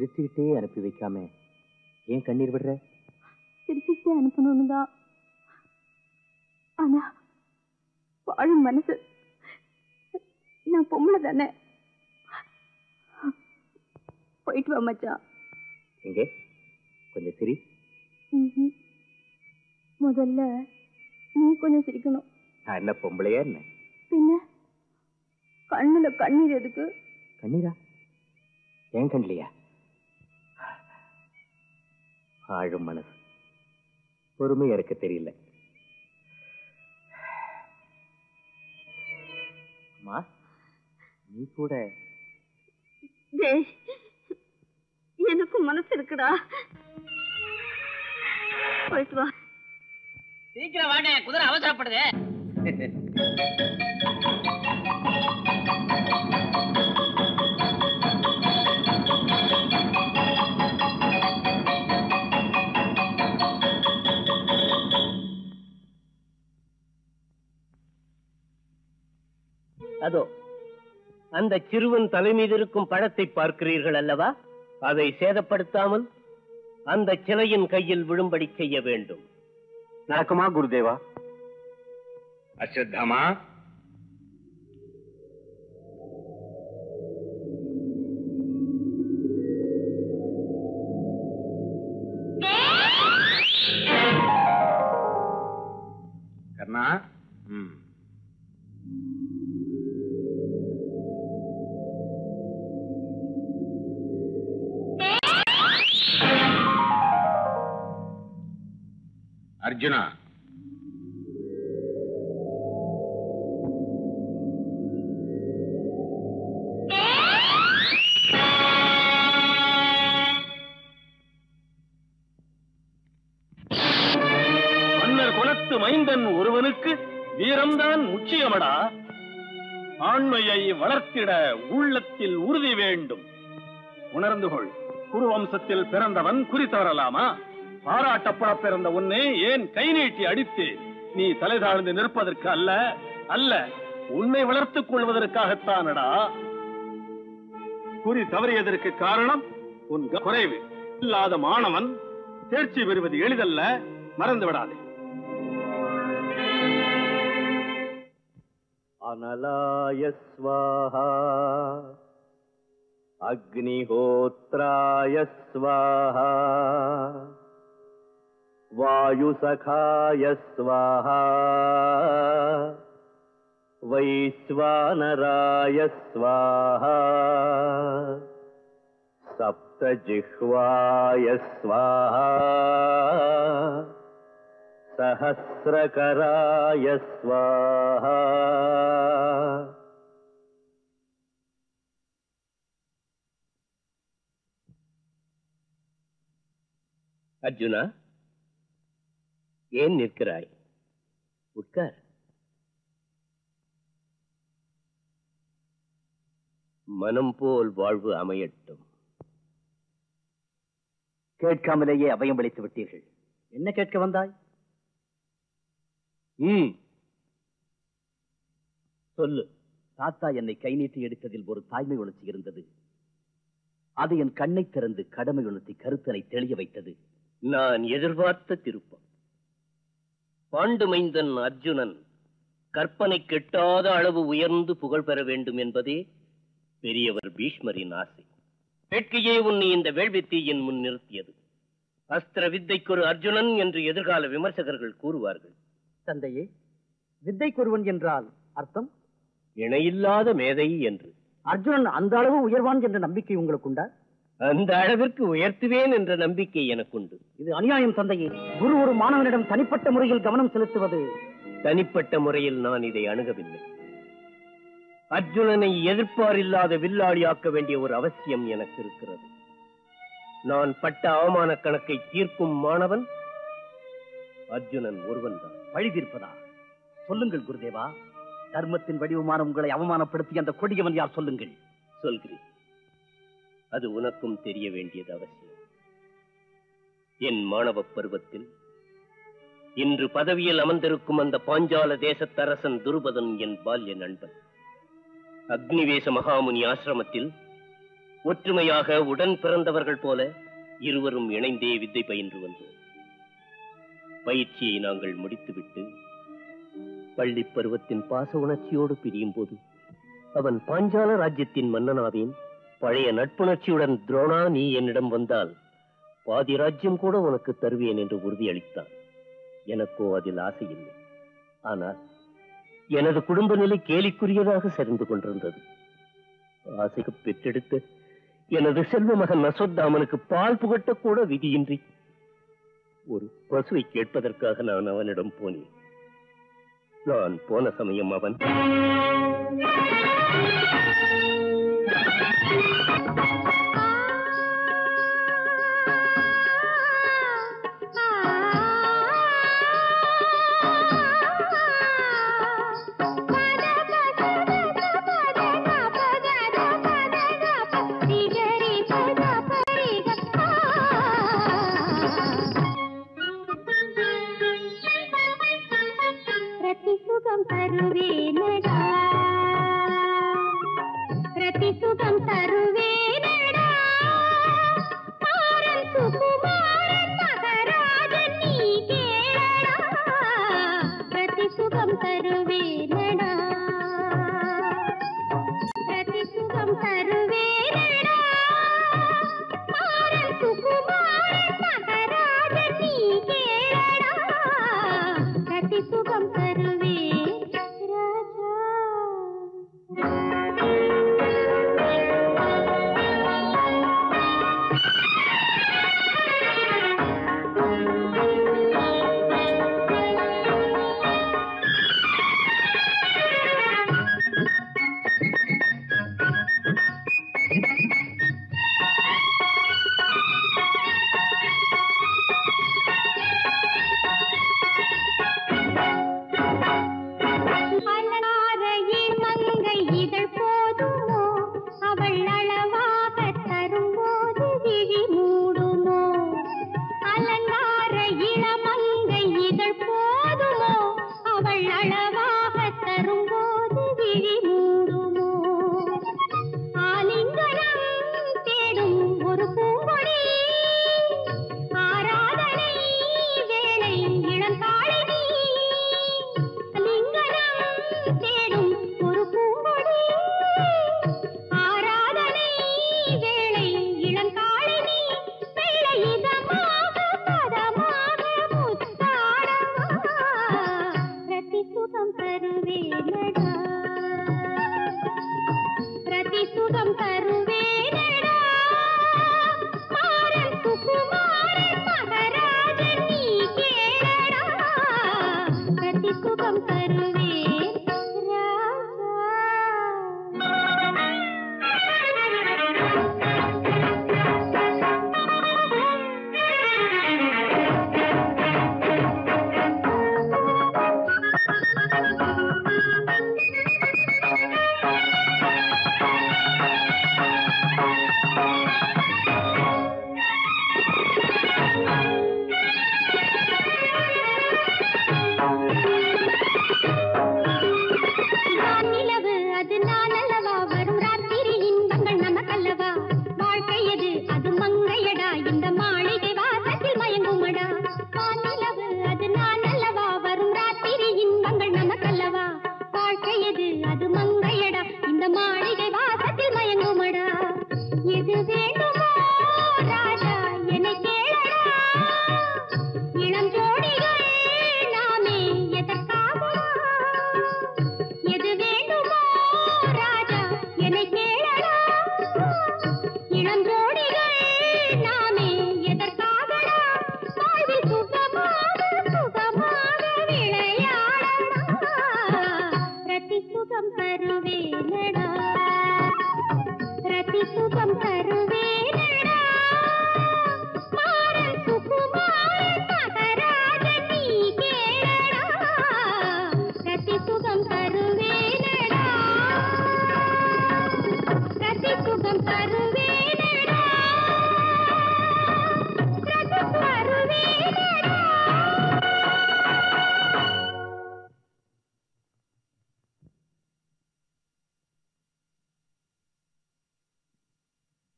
சிரிச்சுக்கிட்டே அனுப்பி வைக்காம ஏன் கண்ணீர் விடுற? சிரிச்சுக்கிட்டே அனுப்பணும்னு தான். ஆனா வாழும் மனசு, நான் பொம்பளை தானே. போயிட்டு வா மச்சான். எங்கே கொஞ்சம் சிரி. முதல்ல நீ கொஞ்சம் சிரிக்கணும். நான் என்ன பொம்பளையா என்ன? பின்ன கண்ணுல கண்ணீர் எதுக்கு? கண்ணீரா? ஏன் கண்லையா? ஆழும் மனசு பொறுமையா இருக்க தெரியல. அம்மா நீ கூட எனக்கும் மனசு இருக்குடா. போயிட்டு வா. சீக்கிரம் வாங்க, குதிரை அவசரப்படுது. அதோ அந்த சிறுவன் தலைமீது இருக்கும் பழத்தை பார்க்கிறீர்கள் அல்லவா? அதை சேதப்படுத்தாமல் அந்த சிலையின் கையில் விழும்படி செய்ய வேண்டும். நடக்குமா குருதேவா? அஸ்வத்தாமா, கர்ணா, அர்ஜுனா, மன்னர் குலத்து மைந்தன் ஒருவனுக்கு வீரம்தான் முக்கியமடா. ஆண்மையை வளர்த்திட உள்ளத்தில் உறுதி வேண்டும். உணர்ந்து கொள். குருவம்சத்தில் பிறந்தவன் குறி தவறலாமா? பாராட்டப்பட பிறந்த உன்னை ஏன் கை நீட்டி அடித்தேன்? நீ தலை தாழ்ந்து நிற்பதற்கு அல்ல, அல்ல உன்னை வளர்த்துக் கொள்வதற்காகத்தானடா. குறி தவறியதற்கு காரணம் உன் குறைவு. இல்லாத மாணவன் தேர்ச்சி பெறுவது எளிதல்ல, மறந்து விடாதே. அனலாய ஸ்வாஹா அக்னிஹோத்ராய ஸ்வாஹா வாயுசகாய ஸ்வாஹா வைஸ்வானராய ஸ்வாஹா சப்தஜிஹ்வாய ஸ்வாஹா சஹஸ்ரகராய ஸ்வாஹா. அர்ஜுனா, ஏன் நிற்கிறாய்? உட்கார். மனம் போல் வாழ்வு அமையட்டும். கேட்காமலேயே அபயம் அளித்து விட்டீர்கள். என்ன கேட்க வந்தாய்? சொல்லு. தாத்தா என்னை கை நீட்டி எடுத்ததில் ஒரு தாய்மை உணர்ச்சி இருந்தது. அது என் கண்ணை திறந்து கடமை உணர்த்தி கருத்தனை தெளிய வைத்தது. நான் எதிர்பார்த்த திருப்பம். பாண்டு மைந்தன் அர்ஜுனன் கற்பனை கெட்டாத அளவு உயர்ந்து புகழ் பெற வேண்டும் என்பதே பெரியவர் பீஷ்மரின் ஆசை. வேட்கையே உன்னை இந்த வேள்வித்தீயின் முன் நிறுத்தியது. அஸ்திர வித்தைக்கு ஒரு அர்ஜுனன் என்று எதிர்கால விமர்சகர்கள் கூறுவார்கள். தந்தையே, வித்தைக்கொருவன் என்றால் அர்த்தம்? இணையில்லாத மேதை என்று. அர்ஜுனன் அந்த அளவு உயர்வான் என்ற நம்பிக்கை உங்களுக்கு உண்டா? அந்த அளவிற்கு உயர்த்துவேன் என்ற நம்பிக்கை எனக்குண்டு. இது அநியாயம் தந்தையே. குரு ஒரு மாணவனிடம் தனிப்பட்ட முறையில் கவனம் செலுத்துவது. தனிப்பட்ட முறையில் நான் இதை அணுகவில்லை. அர்ஜுனனை எதிர்ப்பாரில்லாத வில்லாளியாக்க வேண்டிய ஒரு அவசியம் எனக்கு இருக்கிறது. நான் பட்ட அவமான கணக்கை தீர்க்கும் மாணவன் அர்ஜுனன் ஒருவன்தான். பழி தீர்ப்பதா? சொல்லுங்கள் குருதேவா. தர்மத்தின் வடிவமான உங்களை அவமானப்படுத்தி அந்த கொடியவன் யார்? சொல்லுங்கள். சொல்கிறேன். அது உனக்கும் தெரிய வேண்டியது அவசியம். என் மாணவ பருவத்தில் இன்று பதவியில் அமர்ந்திருக்கும் அந்த பாஞ்சால தேசத்தரசன் துருபதன் என் பால்ய நண்பன். அக்னிவேச மகாமுனி ஆசிரமத்தில் ஒற்றுமையாக உடன் பிறந்தவர்கள் போல இருவரும் இணைந்தே வித்தை பயின்று வந்தோம். பயிற்சியை நாங்கள் முடித்துவிட்டு பள்ளி பருவத்தின் பாச உணர்ச்சியோடு பிரியும் போது அவன் பாஞ்சால ராஜ்யத்தின் மன்னனாவேன். பழைய நட்புணர்ச்சியுடன் துரோணா, நீ என்னிடம் வந்தால் பாதி ராஜ்யம் கூட உனக்கு தருவேன் என்று உறுதியளித்தான். எனக்கோ அதில் ஆசை இல்லை. ஆனால் எனது குடும்ப நிலை கேலிக்குரியதாக சரிந்து கொண்டிருந்தது. ஆசைக்கு பெற்றெடுத்த எனது செல்வ மகன் அஸ்வத்தாமனுக்கு பால் புகட்ட கூட விதியின்றி ஒரு பசுவை கேட்பதற்காக நான் அவனிடம் போனேன். நான் போன சமயம் அவன்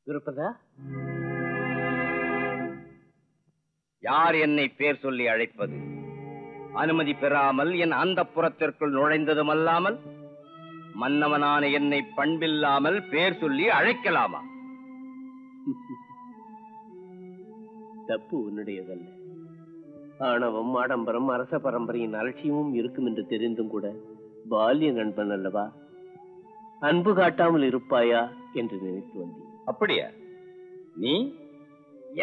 இருப்பதா? யார் என்னை பேர் சொல்லி அழைப்பது? அனுமதி பெறாமல் என் அந்தப்புறத்திற்குள் நுழைந்ததும் அல்லாமல் மன்னவனான என்னை பண்பில்லாமல் பேர் சொல்லி அழைக்கலாமா? தப்பு உன்னுடையதல்ல. ஆணவம், ஆடம்பரம், அரச பரம்பரையின் அலட்சியமும் இருக்கும் என்று தெரிந்தும் கூட பால்ய நண்பன் அல்லவா, அன்பு காட்டாமல் இருப்பாயா என்று நினைத்து வந்தேன். அப்படியா? நீ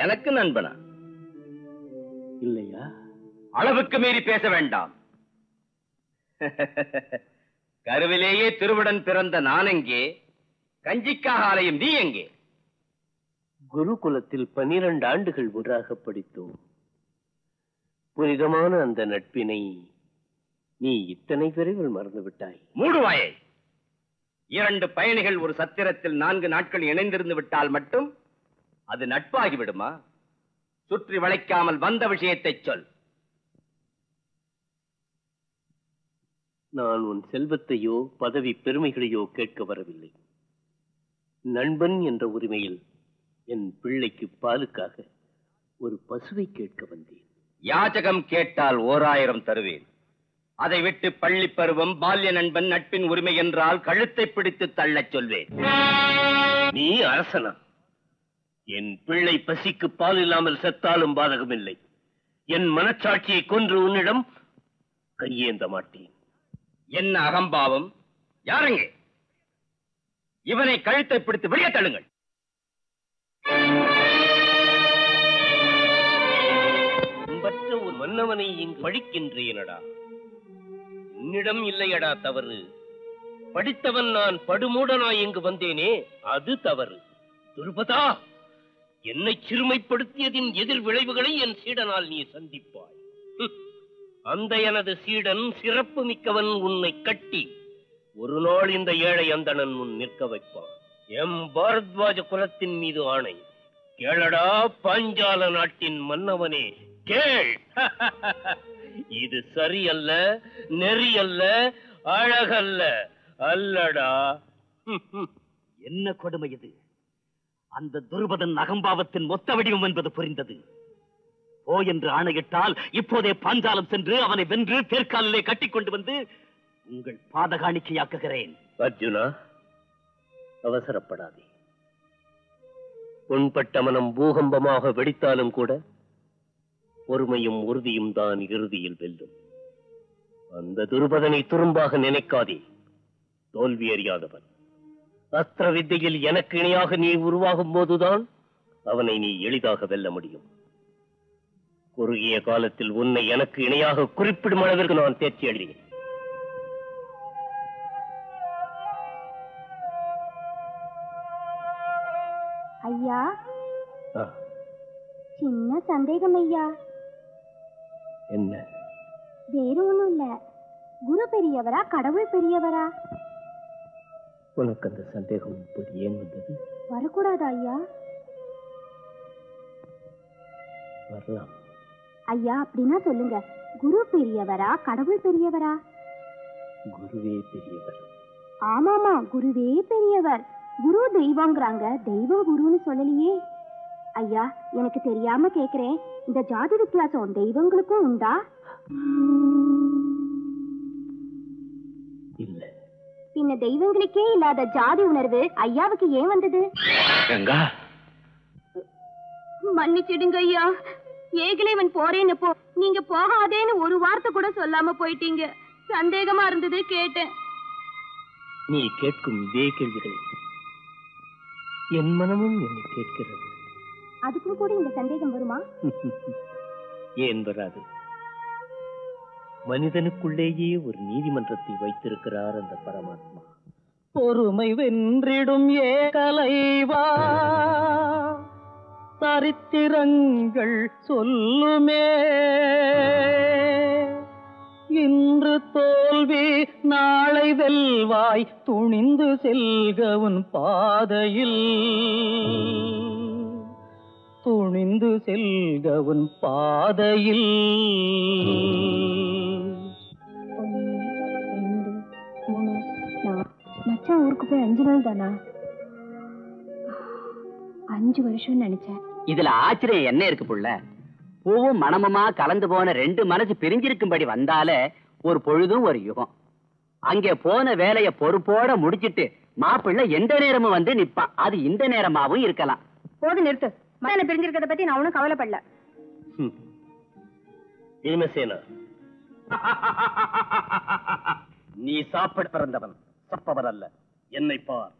எனக்கு நண்பனா? இல்லையா? அளவுக்கு மீறி பேச வேண்டாம். கருவிலேயே திருவுடன் பிறந்த நான் எங்கே? கஞ்சிக்காக ஆலயம் நீ எங்கே? குருகுலத்தில் 12 ஆண்டுகள் முறையாக படித்தோம். புனிதமான அந்த நட்பினை நீ இத்தனை விரைவில் மறந்து விட்டாய். மூடுவாயை! 2 பயணிகள் ஒரு சத்திரத்தில் 4 நாட்கள் இணைந்திருந்து விட்டால் மட்டும் அது நட்பாகிவிடுமா? சுற்றி வளைக்காமல் வந்த விஷயத்தை சொல். நான் உன் செல்வத்தையோ பதவி பெருமைகளையோ கேட்க வரவில்லை. நண்பன் என்ற உரிமையில் என் பிள்ளைக்கு பாலுக்காக ஒரு பசுவை கேட்க வந்தேன். யாச்சகம் கேட்டால் 1000 தருவேன். அதை விட்டு பள்ளி பருவம், பால்ய நண்பன், நட்பின் உரிமை என்றால் கழுத்தை பிடித்து தள்ளச் சொல்வேன். நீ அரசனா? என் பிள்ளை பசிக்கு பால் இல்லாமல் செத்தாலும் பாதகமில்லை. என் மனச்சாட்சியை கொன்று உன்னிடம் கையேந்த மாட்டேன். என்ன அகம்பாவம்! யாருங்க இவனை? கழுத்தை பிடித்து வெளியே தள்ளுங்கள். அன்பற்ற ஒரு மன்னவனை இங்கு பழிக்கின்றேனடா. உன்னிடம் இல்லையடா தவறு. படித்தவன் நான் படுமூடனாய் இங்கு வந்தேனே, அது தவறு. துருபதா, என்னை சிறுமைப்படுத்தியதின் எதிர் விளைவுகளை என் சீடனால் நீ சந்திப்பாய். அந்த எனது சீடன் சிறப்பு மிக்கவன் உன்னை கட்டி ஒரு நாள் இந்த ஏழை அந்தணன் முன் நிற்க வைப்பான். எம் பாரத்வாஜ குலத்தின் மீது ஆணை. கேளடா பாஞ்சால நாட்டின் மன்னவனே, கேள். இது சரியல்ல, நெறியல்ல, அழகல்ல, அல்லடா. என்ன கொடுமை இது! அந்த துருபதன் அகம்பாவத்தின் மொத்த வடிவம் என்பது புரிந்தது. ஓ என்று ஆணையிட்டால் இப்போதே பாஞ்சாலம் சென்று அவனை வென்று பேர்காலிலே கட்டிக்கொண்டு வந்து உங்கள் பாதகாணிக்கையாக்குகிறேன். அர்ஜுனா, அவசரப்படாதே. உன்பட்ட மனம் பூகம்பமாக வெடித்தாலும் கூட பொறுமையும் உறுதியும் தான் இறுதியில் வெல்லும். அந்த துருபதனை துரும்பாக நினைக்காதே. தோல்வி அறியாதவன். அஸ்திர வித்தையில் எனக்கு இணையாக நீ உருவாகும் போதுதான் அவனை நீ எளிதாக வெல்ல முடியும். குறுகிய காலத்தில் உன்னை எனக்கு இணையாக குறிப்பிடும் அளவிற்கு நான் தேர்ச்சி அடைகிறேன். ஐயா, சின்ன சந்தேகம் ஐயா. என்ன? வேறு ஒண்ணும் இல்ல. குரு பெரியவரா, கடவுள் பெரியவரா? உனக்கு அந்த சந்தேகம் இப்போது ஏன் வந்தது? வரக்கூடாதா ஐயா? வரலாம் ஐயா. அப்படின்னா சொல்லுங்க, குரு பெரியவரா, கடவுள் பெரியவரா? குருவே பெரியவர். ஆமாமா, குருவே பெரியவர். குரு தெய்வங்கிறாங்க, தெய்வம் குருன்னு சொல்லலையே. ஐயா, எனக்கு தெரியாம கேக்குறேன், இந்த ஜாதி வித்தியாசம் தெய்வங்களுக்கும் உண்டா? இல்ல. பின்ன தெய்வங்களுக்கே இல்லாத ஜாதி உணர்வு ஐயாவுக்கு ஏன் வந்தது? மன்னிச்சிடுங்க ஐயா. ஏகலைவன் போறேன்னு போ, நீங்க போகாதேன்னு ஒரு வார்த்தை கூட சொல்லாம போயிட்டீங்க. சந்தேகமா இருந்தது, கேட்டேன். நீ கேட்கும் இதே கேள்விகளை என் மனமும் என்னை கேட்கிறது. அதுக்கும் கூட இந்த சந்தேகம் வருமா? ஏன் வராது? மனிதனுக்குள்ளேயே ஒரு நீதிமன்றத்தை வைத்திருக்கிறார் அந்த பரமாத்மா. பொறுமை வென்றிடும் ஏகலைவா, சரித்திரங்கள் சொல்லுமே. இன்று தோல்வி நாளை வெல்வாய், துணிந்து செல்கவுன் பாதையில், துணிந்து செல்கவுன் பாதையில். 1, 2, 3, 4. மச்சான் ஊருக்கு போய் 5 நாள் தானா? 5 வருஷம் நினைச்சேன். இதுல ஆச்சரியம் என்ன இருக்கு புள்ள? பூவும் மனமுமா கலந்து போன 2 மனசு பிரிஞ்சிருக்கும்படி வந்தாலே ஒரு பொழுதும் ஒரு யுகம். அங்கே போன வேலைய பொறுப்போட முடிச்சிட்டு மாப்பிள்ளை எந்த நேரமும் வந்து நிப்பான். அது இந்த நேரமாவும் இருக்கலாம். போது நிறுத்து. மகனை பிரிஞ்சிருக்கிறத பத்தி நான் ஒன்னும் கவலைப்படல. பீமசேனா, நீ சாப்பிட பிறந்தவன், சப்பவன் அல்ல. என்னை பார்.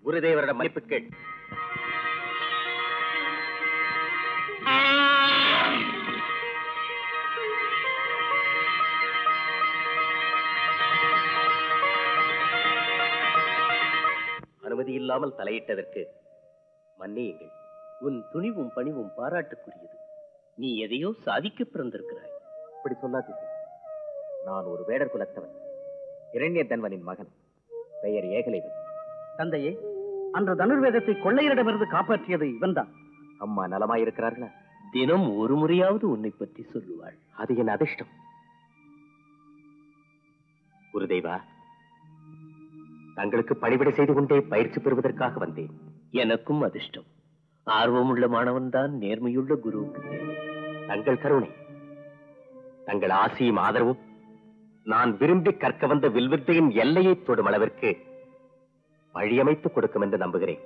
குருதேவரோட மன்னிப்பு கேள். அனுமதி இல்லாமல் தலையிட்டதற்கு மன்னியுங்கள். உன் துணிவும் பணிவும் பாராட்டுக்குரியது. நீ எதையோ சாதிக்க பிறந்திருக்கிறாய். அப்படி சொல்லாதீர்கள். நான் ஒரு வேடர் குலத்தவன், இரண்யதன்வனின் மகன். பெயர் ஏகலைவன். தந்தையே, அன்று தனுர்வேதத்தை கொள்ளையரிடமிருந்து காப்பாற்றியது இவன்தான். அம்மா நலமாயிருக்கிறார்களா? தினம் ஒரு முறையாவது உன்னை பற்றி சொல்லுவாள். அது என் அதிர்ஷ்டம். குருதேவா, தங்களுக்கு பணிவிடை செய்து கொண்டே பயிற்சி பெறுவதற்காக வந்தேன். எனக்கும் அதிர்ஷ்டம். ஆர்வமுள்ள மாணவன் தான் நேர்மையுள்ள குருவுக்கு தேவை. தங்கள் கருணை, தங்கள் ஆசியும் ஆதரவும் நான் விரும்பி கற்க வந்த வில்வித்தையின் எல்லையை தொடும் அளவிற்கு வழியமைத்து கொடுக்கும் என்று நம்புகிறேன்.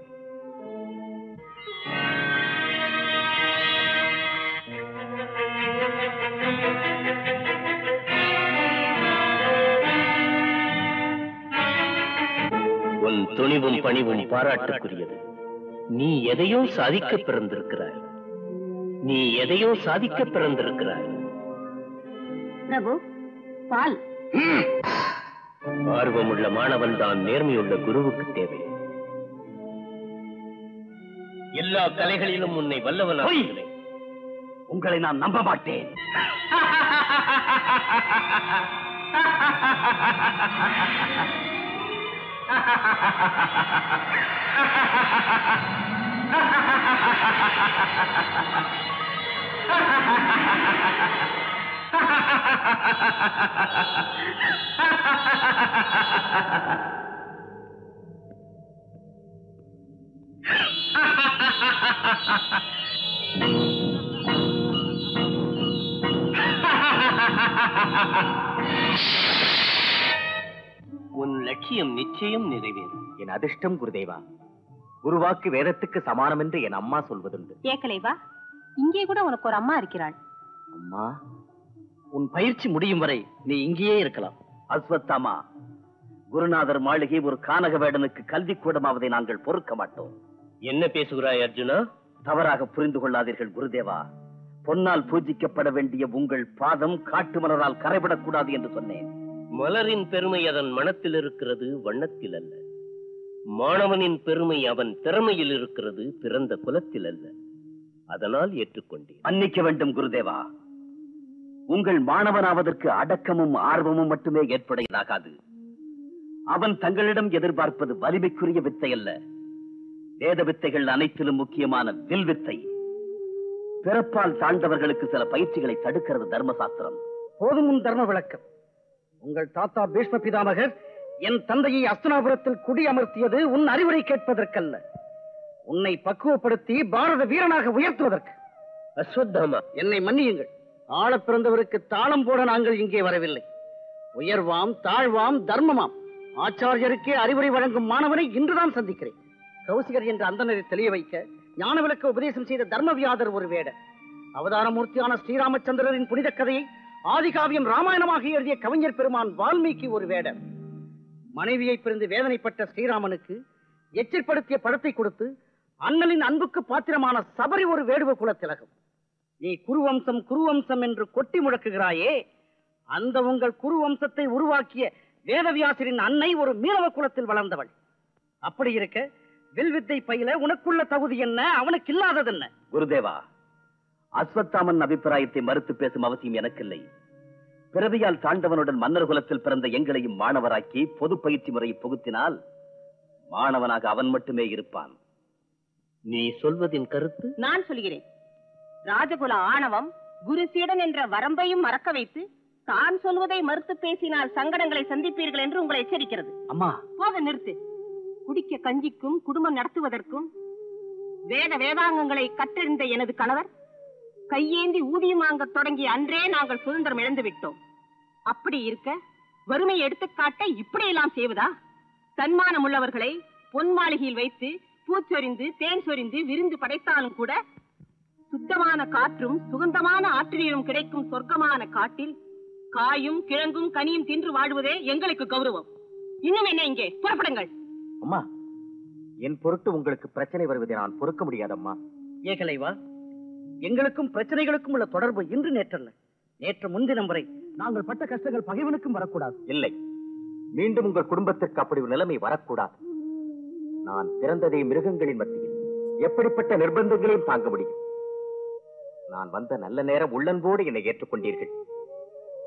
உன் துணிவும் பணிவும் பாராட்டுக்குரியது. நீ எதையோ சாதிக்க பிறந்திருக்கிறாய். நீ எதையோ சாதிக்க பிறந்திருக்கிறாய். பிரபு, பால். ஆர்வமுள்ள மாணவன் தான் நேர்மையுள்ள குருவுக்கு தேவை. எல்லா கலைகளிலும் உன்னை வல்லவனாக உங்களை நான் நம்ப மாட்டேன். உன் லட்சியம் நிச்சயம் நிறைவேறும். என் அதிர்ஷ்டம் குருதேவா. குருவாக்கு வேதத்துக்கு சமானம் என்று என் அம்மா சொல்வதுண்டு. ஏக்கலைவா, இங்கே கூட உனக்கு ஒரு அம்மா இருக்கிறாள். அம்மா, உன் பயிற்சி முடியும் வரை நீ இங்கேயே இருக்கலாம். அஸ்வத்தாமா, குருநாதர் மாளிகை ஒரு கானக வேடனுக்கு கல்வி கூடமாவதை நாங்கள் பொறுக்க மாட்டோம். என்ன பேசுகிறாய் அர்ஜுனா? தவறாக புரிந்து கொள்ளாதீர்கள் குருதேவா. பொன்னால் பூஜிக்கப்பட வேண்டிய உங்கள் பாதம் காட்டு மலரால் கரைபடக்கூடாது என்று சொன்னேன். மலரின் பெருமை அதன் மனத்தில் இருக்கிறது, வண்ணத்தில் அல்ல. மாணவனின் பெருமை அவன் திறமையில் இருக்கிறது, பிறந்த குலத்தில் அல்ல. அதனால் ஏற்றுக்கொண்டேன். மன்னிக்க வேண்டும் குருதேவா. உங்கள் மாணவனாவதற்கு அடக்கமும் ஆர்வமும் மட்டுமே ஏற்புடையதாகாது. அவன் தங்களிடம் எதிர்பார்ப்பது வலிமைக்குரிய வித்தை அல்ல, வேத வித்தைகள் அனைத்திலும் முக்கியமான வில் வித்தை. பிறப்பால் தாழ்ந்தவர்களுக்கு சில பயிற்சிகளை தடுக்கிறது தர்மசாஸ்திரம். போதும் உன் தர்ம விளக்கம். உங்கள் தாத்தா பீஷ்ம பிதாமகர் என் தந்தையை அஸ்தினாபுரத்தில் குடியமர்த்தியது உன் அறிவுரை கேட்பதற்கல்ல, உன்னை பக்குவப்படுத்தி பாரத வீரனாக உயர்த்துவதற்கு. அஸ்வத்தாமா, என்னை மன்னியுங்கள். ஆள பிறந்தவருக்கு தாளம் போட நாங்கள் இங்கே வரவில்லை. உயர்வாம் தாழ்வாம் தர்மமாம் ஆச்சாரியருக்கே அறிவுரை வழங்கும் மாணவனை இன்றுதான் சந்திக்கிறேன். கௌசிகர் என்ற அந்தனரை தெளிய வைக்க ஞான விளக்க உபதேசம் செய்த தர்மவியாதர் ஒரு வேடர். அவதாரமூர்த்தியான ஸ்ரீராமச்சந்திரரின் புனித கதையை ஆதிகாவியம் ராமாயணமாக எழுதிய கவிஞர் பெருமான் வால்மீகி ஒரு வேடர். மனைவியை பிரிந்து வேதனைப்பட்ட ஸ்ரீராமனுக்கு எச்சரிப்படுத்திய பழத்தை கொடுத்து அண்ணலின் அன்புக்கு பாத்திரமான சபரி ஒரு வேடுவ குல திலகம். நீ குருவம்சம் குருவம்சம் என்று கொட்டி முழக்குகிறாயே, அந்த உங்கள் குருவம்சத்தை உருவாக்கிய வேதவியாசரின் அன்னை ஒரு மீனவ குலத்தில் வளர்ந்தவள். அப்படி இருக்க வில்வித்தை பயில உனக்குள்ள தகுதி என்ன, அவனுக்கு இல்லாதது என்ன? குருதேவா, அஸ்வத்தாமன் அபிப்பிராயத்தை மறுத்து பேசும் அவசியம் எனக்கில்லை. பிறவியால் தாண்டவனுடன் மன்னர் குலத்தில் பிறந்த எங்களையும் மாணவராக்கி பொது பயிற்சி முறையை புகுத்தினால் மாணவனாக அவன் மட்டுமே இருப்பான். நீ சொல்வதின் கருத்து? நான் சொல்கிறேன். ராஜகுல ஆணவம் குரு சீடன் என்ற வரம்பையும் மறக்க வைத்து தான் சொல்வதை மறுத்து பேசினால் சங்கடங்களை சந்திப்பீர்கள் என்று உங்களை எச்சரிக்கிறது. அம்மா, போக நிறுத்து. குடிக்க கஞ்சிக்கும் குடும்பம் நடத்துவதற்கும் வேதாங்கங்களை கற்றறிந்த எனது கணவர் கையேந்தி ஊதியம் வாங்க தொடங்கிய அன்றே நாங்கள் சுதந்திரம் இழந்து விட்டோம். அப்படி இருக்க வறுமையை எடுத்துக்காட்ட இப்படியெல்லாம் செய்வதா? தன்மானம் உள்ளவர்களை பொன் மாளிகையில் வைத்து பூச்சொரிந்து தேன் சொரிந்து விருந்து படைத்தாலும் கூட சுத்தமான காற்றும் சுகந்தமான ஆற்றிலும் கிடைக்கும் சொர்க்கமான காட்டில் காயும் கிழங்கும் கனியும் தின்று வாழ்வதே எங்களுக்கு கௌரவம். இன்னும் என்ன, இங்கே புறப்படுங்கள். அம்மா, என் பொருட்டு உங்களுக்கு பிரச்சனை வருவதை நான் பொறுக்க முடியாதம்மா. ஏகலைவா, எங்களுக்கும் பிரச்சனைகளுக்கும் உள்ள தொடர்பு இன்று நேற்றல்ல, நேற்று முன்தினம் வரை நாங்கள் பட்ட கஷ்டங்கள் பகைவனுக்கும் வரக்கூடாது. இல்லை, மீண்டும் உங்கள் குடும்பத்திற்கு அப்படி ஒரு நிலைமை வரக்கூடாது. நான் பிறந்ததை மிருகங்களின் மத்தியில் எப்படிப்பட்ட நிர்பந்தங்களையும் தாங்க முடியும். நான் வந்த நல்ல நேரம் உள்ளன்போடு என்னை ஏற்றுக்கொண்டீர்கள்.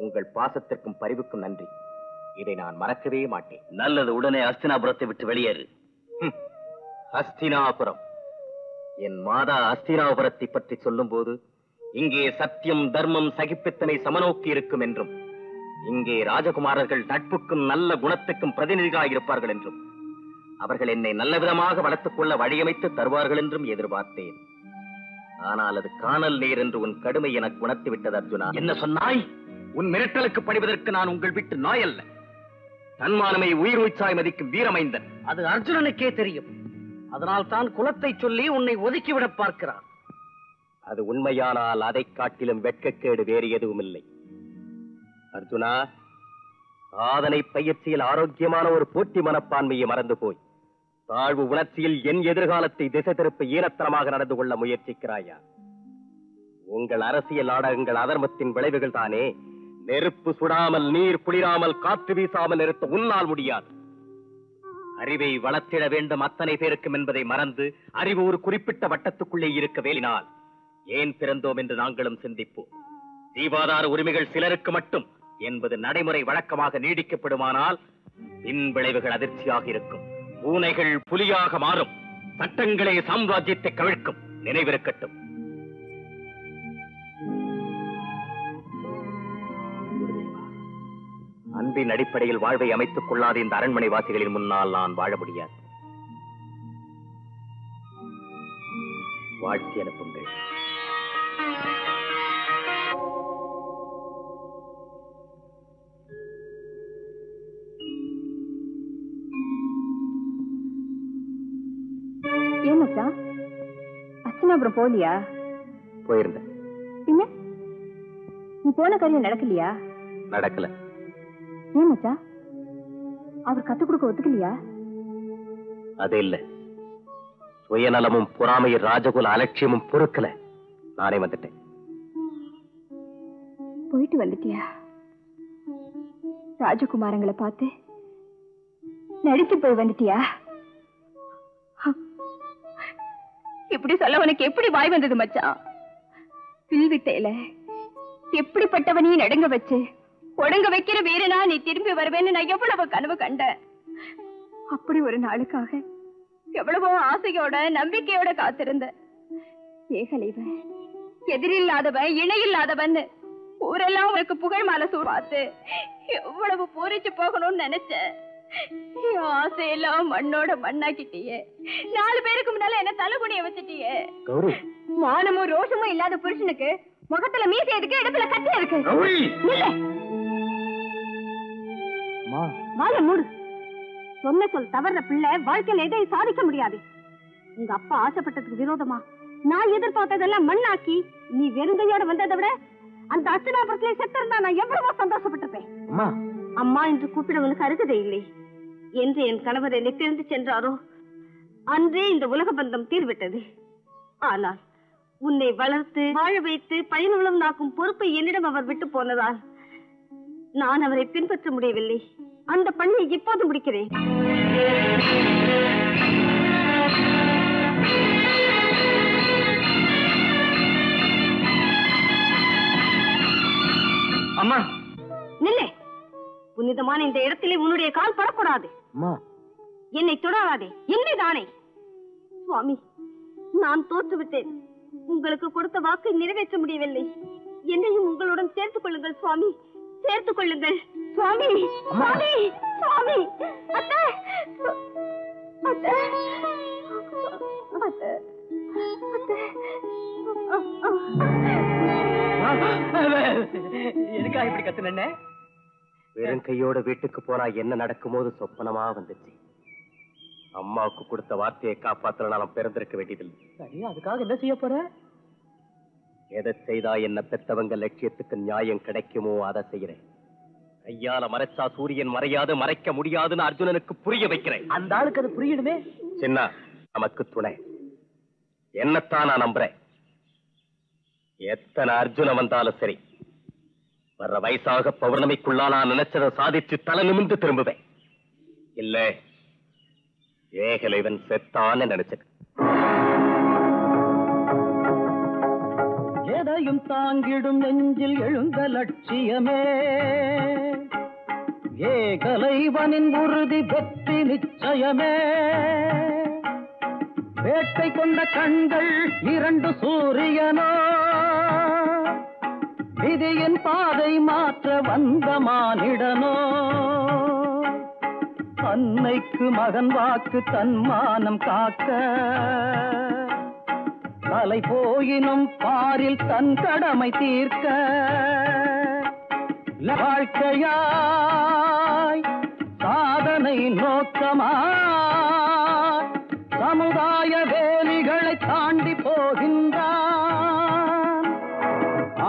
உங்கள் பாசத்திற்கும் பரிவுக்கும் நன்றி. இதை நான் மறக்கவே மாட்டேன். நல்லது, உடனே அஸ்தினாபுரத்தை விட்டு வெளியேறு. அஸ்தினாபுரம், என் மாதா அஸ்தினாபுரத்தை பற்றி சொல்லும் போது இங்கே சத்தியம் தர்மம் சகிப்புத்தனை சமநோக்கி இருக்கும் என்றும், இங்கே ராஜகுமாரர்கள் நட்புக்கும் நல்ல குணத்துக்கும் பிரதிநிதிகளாக இருப்பார்கள் என்றும், அவர்கள் என்னை நல்ல விதமாக வளர்த்துக் கொள்ள வழியமைத்து தருவார்கள் என்றும் எதிர்பார்த்தேன். ஆனால் அது காணல் நீர் என்று உன் கடுமை எனக்கு உணர்த்தி விட்டது அர்ஜுனா. என்ன சொன்னாய்? உன் மிரட்டலுக்கு படிவதற்கு நான் உங்கள் வீட்டு நாய் அல்ல. தன்மானமை உயிர் உச்சாய் மதிக்கும் வீரமைந்தன். அது அர்ஜுனனுக்கே தெரியும். அதனால் தான் குலத்தை சொல்லி உன்னை ஒதுக்கிவிட பார்க்கிறான். அது உண்மையானால் அதை காட்டிலும் வெட்கக்கேடு வேறு எதுவும் இல்லை. அர்ஜுனா, சாதனை பயிற்சியில் ஆரோக்கியமான ஒரு போட்டி மனப்பான்மையை மறந்து போய் தாழ்வு உணர்ச்சியில் என் எதிர்காலத்தை திசை திருப்ப ஈனத்தனமாக நடந்து கொள்ள முயற்சிக்கிறாயா? உங்கள் அரசியல் நாடகங்கள் அதர்மத்தின் விளைவுகள் தானே. நெருப்பு சுடாமல் நீர் குளிராமல் காற்று வீசாமல் நிறுத்த உன்னால் முடியாது. அறிவை வளர்த்திட வேண்டும் அத்தனை பேருக்கும் என்பதை மறந்து அறிவு ஒரு குறிப்பிட்ட வட்டத்துக்குள்ளே இருக்க வேலினால் ஏன் பிறந்தோம் என்று நாங்களும் சிந்திப்போம். ஜீவாதார உரிமைகள் சிலருக்கு மட்டும் என்பது நடைமுறை வழக்கமாக நீடிக்கப்படுமானால் பின் விளைவுகள் அதிர்ச்சியாக இருக்கும். பூனைகள் புலியாக மாறும், சட்டங்களே சாம்ராஜ்யத்தை கவிழ்க்கும். நினைவிருக்கட்டும். அன்பின் அடிப்படையில் வாழ்வை அமைத்துக் கொள்ளாத இந்த அரண்மனை வாசிகளின் முன்னால் நான் வாழ முடியாது. வாழ்த்தி அனுப்புங்கள். ஏன் மச்சான், அஸ்தினாபுரம் போலியா? போயிருந்தேன். பின்ன நீ போன காரியம் நடக்கலையா? நடக்கல. ஏன் மச்சா? அவர் கத்து கொடுக்க ஒத்துக்கலையா? அது இல்ல, சுயநலமும் பொறாமையும் ராஜகுல அலட்சியமும் பொறுக்கல. நானே வந்துட்டேன். போயிட்டு வந்துட்டியா? ராஜகுமாரங்களை பார்த்து நடிச்சு போய் வந்துட்டியா? இப்படி சொல்ல உனக்கு எப்படி வாய் வந்தது மச்சான்? பில்வித்தையில எப்படிப்பட்டவனையும் நடுங்க வச்சு ஒடுங்க வைக்கிற வீரனா நீ திரும்பி வருவேன்னு நான் எவ்வளவு கனவு கண்டேன். அப்படி ஒரு நாளுக்காக எவ்வளவோ ஆசையோட நம்பிக்கையோட காத்திருந்த. ஏகலைவன், எதிரில்லாதவன், இணையில்லாதவன் ஊரெல்லாம் உனக்கு புகழ் மாலை சூடாத்து எவ்வளவு பூரிச்சு போகணும்னு நினைச்சேன். ஆசையெல்லாம் மண்ணோட மண்ணாக்கிட்டியே. 4 பேருக்கு முன்னால என்ன தலைகுனிய வச்சுட்டியே. மானமும் ரோஷமும் இல்லாத புருஷனுக்கு முகத்துல மீசை எதுக்கு, இடத்துல கட்டி இருக்கு. வாய மூடு. சொன்ன சொல் தவற பிள்ளை வாழ்க்கையில எதையும் சாதிக்க முடியாது. உங்க அப்பா ஆசைப்பட்டதுக்கு விரோதமா நான் எதிர்பார்த்ததெல்லாம் மண்ணாக்கி நீ வெறுங்கையோட வந்ததை விட அந்த அர்ச்சனாபுரத்திலே செத்திருந்தா நான் எவ்வளவோ சந்தோஷப்பட்டிருப்பேன். அம்மா என்று கூப்பிடுவனுக்கு அருகதை இல்லை என்று என் கணவர் என்னை பிரிந்து சென்றாரோ அன்றே இந்த உலக பந்தம் தீர்விட்டது. ஆனால் உன்னை வளர்த்து வாழ வைத்து பயனுள்ளவனாக்கும் பொறுப்பை என்னிடம் அவர் விட்டு போனதால் நான் அவரை பின்பற்ற முடியவில்லை. அந்த பணியை இப்போது முடிக்கிறேன். அம்மா நில்லே. புனிதமான இந்த இடத்திலே உன்னுடைய கால் படக்கூடாது. என்னை தொடராதே. என்னை தானே. சுவாமி, நான் தோற்றுவிட்டேன். உங்களுக்கு கொடுத்த வாக்கை நிறைவேற்ற முடியவில்லை. என்னையும் உங்களுடன் சேர்த்துக் கொள்ளுங்கள் சுவாமி, சேர்த்துக் கொள்ளுங்கள் சுவாமி. சுவாமி, சுவாமி. அத்தை, அத்தை, அத்தை, எதுக்காக இப்படி கத்துன? வெறும் கையோட வீட்டுக்கு போனா என்ன நடக்கும்போது சொப்பனமா வந்துச்சு. அம்மாவுக்கு கொடுத்த வார்த்தையை காப்பாத்தலாம் பிறந்திருக்க வேண்டியதில்லை. சரி, அதுக்காக என்ன செய்ய போற? எதை செய்தா என்ன பெத்தவங்க லட்சியத்துக்கு நியாயம் கிடைக்குமோ அதை செய்யறேன். கையால மறைச்சா சூரியன் மறையாது, மறைக்க முடியாதுன்னு அர்ஜுனனுக்கு புரிய வைக்கிறேன். அந்த ஆளுக்கு அது புரியணுமே. சின்ன நமக்கு துணை என்னத்தான் நான் நம்புறேன். எத்தனை அர்ஜுன வந்தாலும் சரி, வர்ற வயசாக பௌர்ணமிக்குள்ளா நான் நினைச்சதை சாதிச்சு தலை நிமிந்து திரும்புவேன். இல்ல ஏகலைவன் செத்தான்னு நினைச்சது. எதையும் தாங்கிடும் நெஞ்சில் எழுந்த லட்சியமே ஏகலைவனின் உறுதி வெற்றி நிச்சயமே. வேட்டை கொண்ட கண்கள் 2 சூரியனோ விதியின் பாதை மாற்ற வந்த மானிடனோ. அன்னைக்கு மகன் வாக்கு தன்மானம் காக்க தலை போயினும் பாரில் தன் கடமை தீர்க்க வாழ்க்கையாய் சாதனை நோக்கமாய் சமுதாய வேலிகளை தாண்டி போகின்றான்.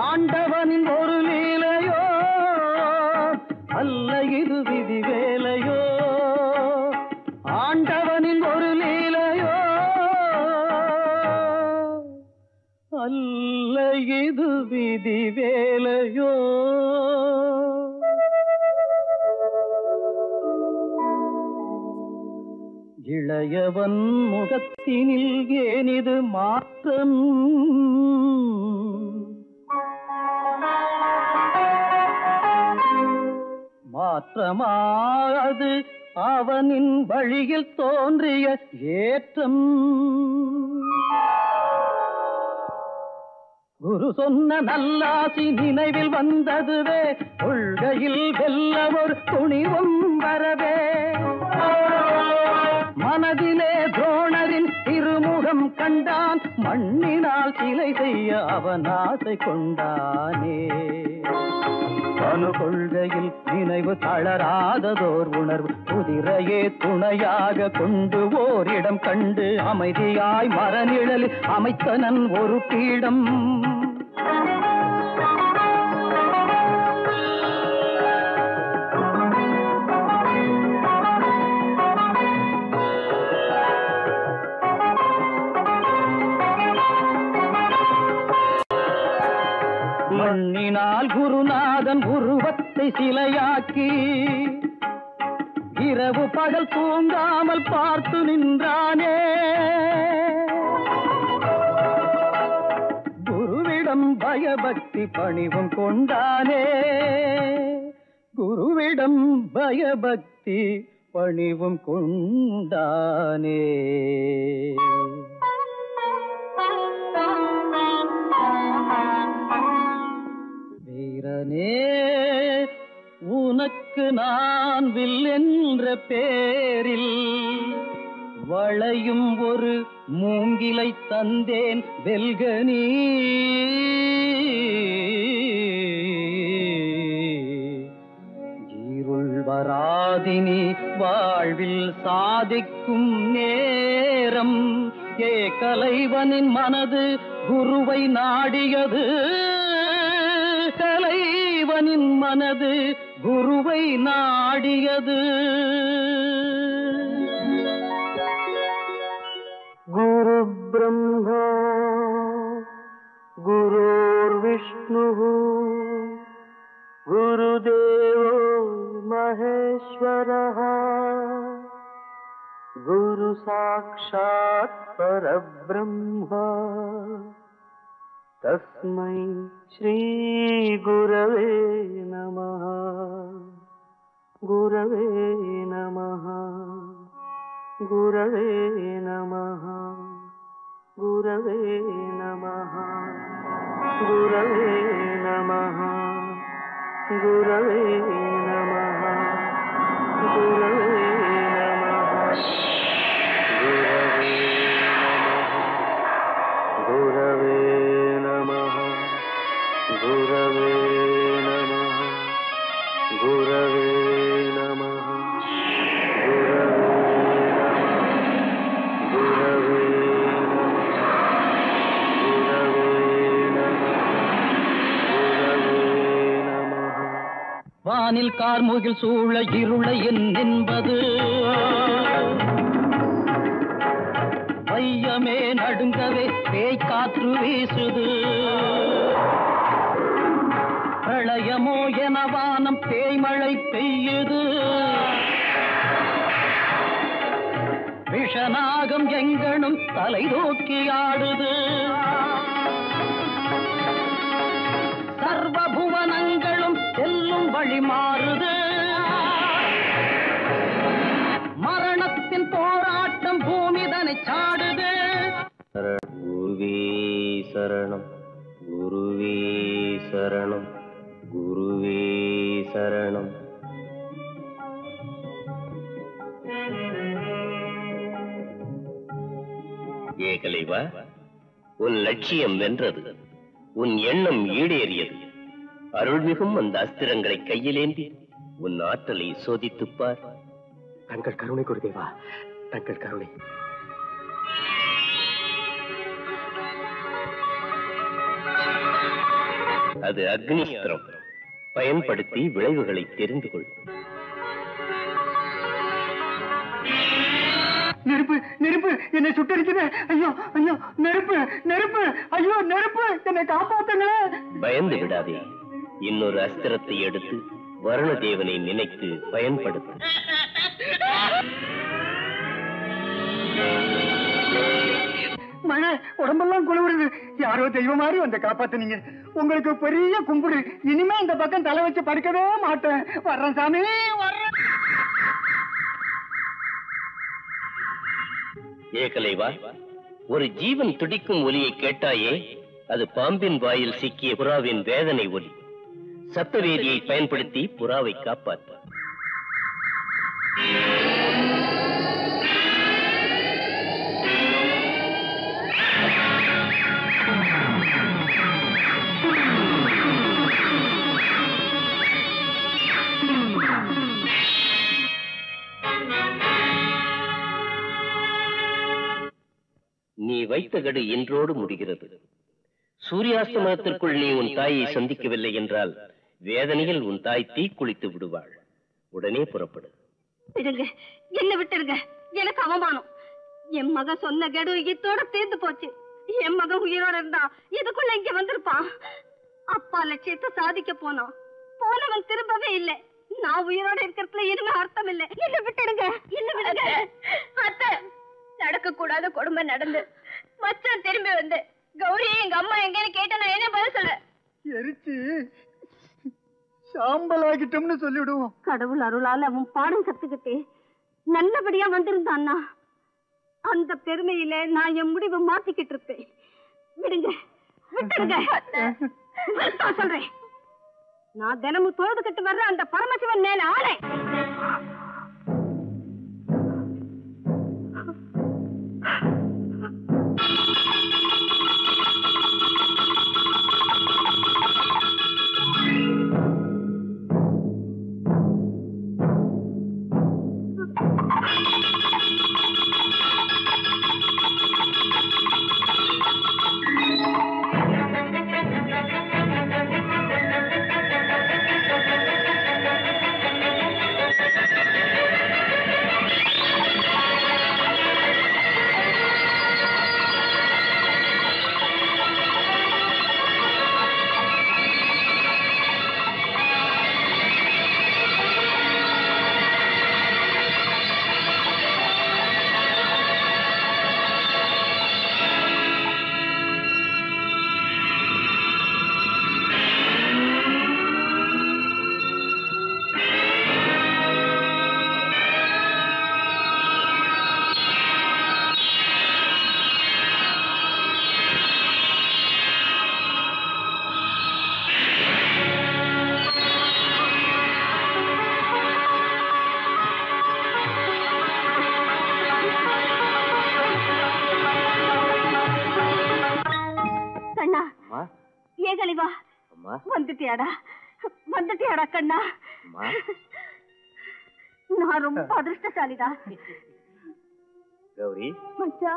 ஆண்டவனின் ஒரு லீலையோ அல்ல இது விதி வேலையோ. ஆண்டவனின் ஒரு லீலையோ அல்ல இது விதி வேலையோ. இளையவன் முகத்தினில் ஏனிது மாற்றம். மாற்றமாவது அவனின் வழியில் தோன்றிய ஏற்றம். குரு சொன்ன நல்லாசி நினைவில் வந்ததுவே, கொள்கையில் வெல்ல ஒரு துணிவும் வரவே. மனதிலே துரோணரின் திருமுகம் கண்டான், மண்ணினால் சிலை செய்ய அவன் ஆசை கொண்டானே. அணு கொள்கையில் நினைவு தளராததோர் உணர்வு, குதிரையே துணையாக கொண்டு ஓரிடம் கண்டு அமைதியாய் மரநிழலில் அமைத்தனன் ஒரு பீடம். மண்ணினால் குருநாதன் உருவத்தை சிலையாக்கி இரவு பகல் தூங்காமல் பார்த்து நின்றானே. குருவிடம் பயபக்தி பணிவும் கொண்டானே. குருவிடம் பயபக்தி பணிவும் கொண்டானே. வீரனே, உனக்கு நான் வில் என்ற பேரில் வளையும் ஒரு மூங்கிலை தந்தேன் வெல்கனீ. இருள் வராதினி வாழ்வில் சாதிக்கும் நேரம். கலைவனின் மனது குருவை நாடியது. கலைவனின் மனது குருவை நாடியது. குரு பிரம்மா குருர் விஷ்ணு குருதேவோ மகேஸ்வரः குரு சாக்ஷாத் பரபிரம்ம தஸ்மை ஸ்ரீ குரவே நமः. குரவே நமः. குரவே நமः. குரவே நமः. குரவே நமः. குரவே நமः. குரவே நமः. குரவே நமः. குரவே நமः. குரவே நமः. வானில் கார்முகில் சூழ இருளை என்பது வையமே நடுங்கவே பேய் காற்று வீசுது. பிரளயமோ என வானம் பேய்மழை பெய்யுது. விஷநாகம் எங்கனும் தலை தூக்கி ஆடுது. சர்வபுவனங்களும் செல்லும் வழி மாறுது. மரணத்தின் போராட்டம் பூமிதனை சாடுது. குருவே சரணம், குருவே சரணம், குருவே சரணம். ஏகலைவா, உன் லட்சியம் வென்றது. உன் எண்ணம் ஈடேறியது. அருள்மிகும் அந்த அஸ்திரங்களை கையிலேந்தி உன் ஆற்றலை சோதித்துப்பார். தங்கள் கருணை குருதேவா, தங்கள் கருணை. அது அக்னி அஸ்திரம். பயன்படுத்தி விளைவுகளை தெரிந்து கொள். நெருப்பு, நெருப்பு, என்னை சுட்டரிக்குது. ஐயோ, ஐயோ, நெருப்பு, நெருப்பு, ஐயோ, நெருப்பு, என்னை காப்பாத்துங்களே. பயந்து விடாதே. இன்னொரு அஸ்திரத்தை எடுத்து வருண தேவனை நினைத்து பயன்படுத்து. மழை உடம்பெல்லாம் குளிருது. யாரோ தெய்வம் மாதிரி வந்து காப்பாத்துனீங்க. உங்களுக்கு பெரிய கும்பிடு. இனிமே இந்த பக்கம் தலை வச்சு படுக்கவே மாட்டேன். வர்றேன் சாமி, வர்றேன். ஏகலைவா, ஒரு ஜீவன் துடிக்கும் ஒலியை கேட்டாயே, அது பாம்பின் வாயில் சிக்கிய புறாவின் வேதனை ஒலி. சப்தவேதியை பயன்படுத்தி புறாவை காப்பாற்ற. நீ வைத்த கடு இன்றோடு முடிகிறது. சூரியாஸ்தமனத்திற்குள் நீ உன் தாயை சந்திக்கவில்லை என்றால் வேதனையில் உன் தாய் தீக்குளித்து விடுவாள். உடனே புறப்படு. விடுங்க, என்ன விட்டுருங்க. எனக்கு அவமானம். என் மகன் சொன்ன கெடு இத்தோட தீர்ந்து போச்சு. என் மகன் உயிரோட இருந்தா இதுக்குள்ள இங்க வந்திருப்பான். அப்பா லட்சியத்தை சாதிக்க போனவன் திரும்பவே இல்லை. நான் உயிரோட இருக்கிறதுல இனிமே அர்த்தம் இல்லை. என்ன விட்டுடுங்க, என்ன விடுங்க. அத்தை, நடக்க கூடாத கொடுமை நடந்து மச்சான் திரும்பி வந்து கௌரியை எங்க அம்மா எங்கன்னு கேட்ட நான் என்ன பதில் சொல்ல? எரிச்சு சாம்பலாகிட்டோம்னு சொல்லிவிடுவோம். கடவுள் அருளால் அவன் பாடம் கத்துக்கிட்டு நல்லபடியா வந்திருந்தான்னா அந்த பெருமையில நான் என் முடிவை மாத்திக்கிட்டு இருப்பேன். விடுங்க, விட்டுடுங்க. நான் சொல்றேன், நான் தினமும் தொழுதுகிட்டு வர்ற அந்த பரமசிவன் மேல ஆளை. வந்துட்டியாடா கண்ணா? நான் ரொம்ப அதிர்ஷ்டசாலிடா. கௌரி மச்சா,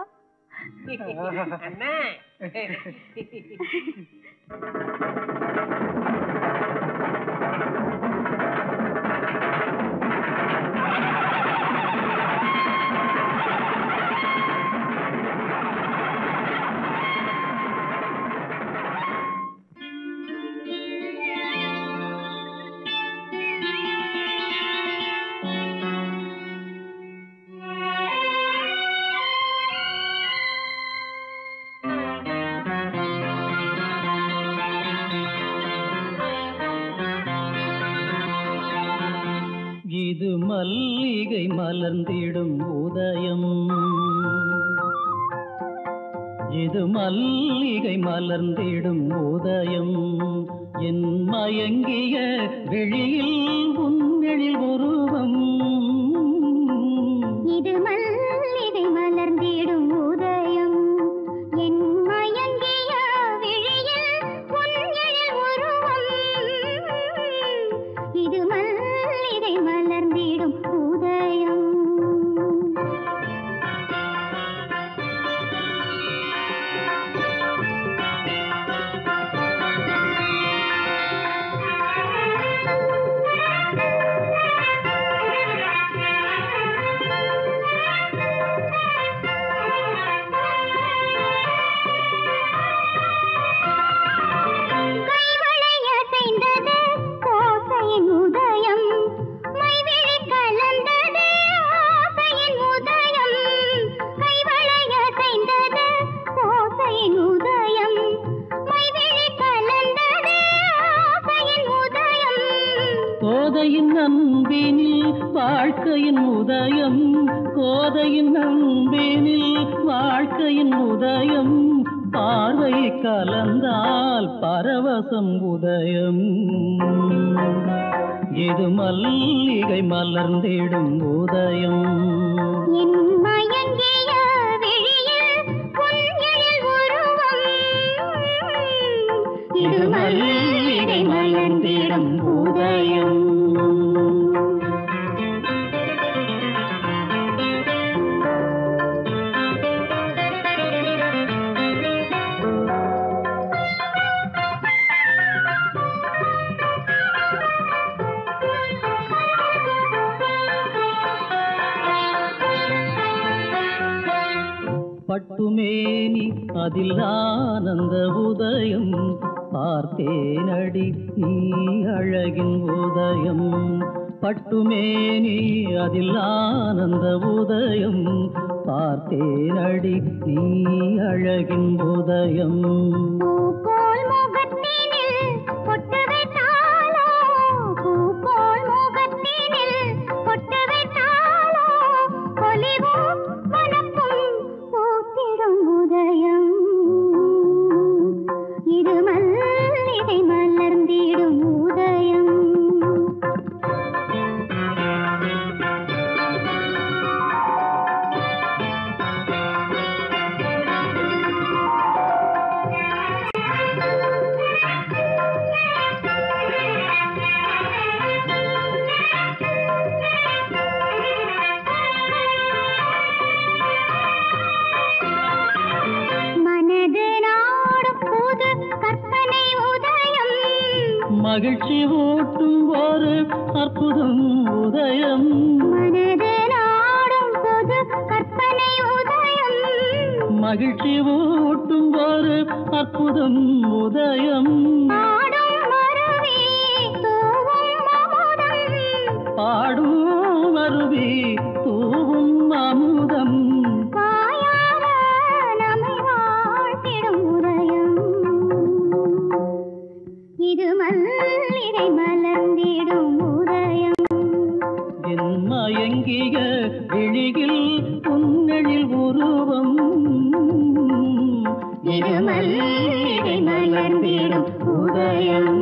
இது மல்லிகை மலர்ந்திடும் உதயம், இது மல்லிகை மலர்ந்திடும் உதயம். என் மயங்கிய விழியில் உன்னெழில் உருவம். இது மல்லிகை மலர்ந்திடும் உதயம், என் மயங்கிய விழியில் உன்னெழில் உருவம். இது மல்லிகை மலர்ந்திடும் உதயம். கோதையின் அன்பினில் வாழ்க்கையின் உதயம், கோதையின் அன்பினில் வாழ்க்கையின் உதயம். பார்வை கலந்தால் பரவசம் உதயம். இது மல்லிகை மலர்ந்திடும் உதயம். என் மயங்கிய விழியில் உன்னெழில் உருவம். இது மல்லிகை மலர்ந்திடும் உதயம். பட்டுமேனி அதில் ஆனந்த உதயம், பார்த்தேனடி நீ அழகின் உதயம் பட்டுமேனி அதில் ஆனந்த உதயம் பார்த்தேனடி நீ அழகின் உதயம் மகிழ்ச்சி ஊட்டும் ஒரு அற்புதம் உதயம் மகிழ்ச்சி ஊட்டும் ஒரு அற்புதம் உதயம் பாடும் அருவி தூவும் அமுதம் இது மல்லிகை மலர்ந்திடும் உதயம் என் மயங்கிய விழியில் உன்னெழில் உருவம் இது மல்லிகை மலர்ந்திடும் உதயம்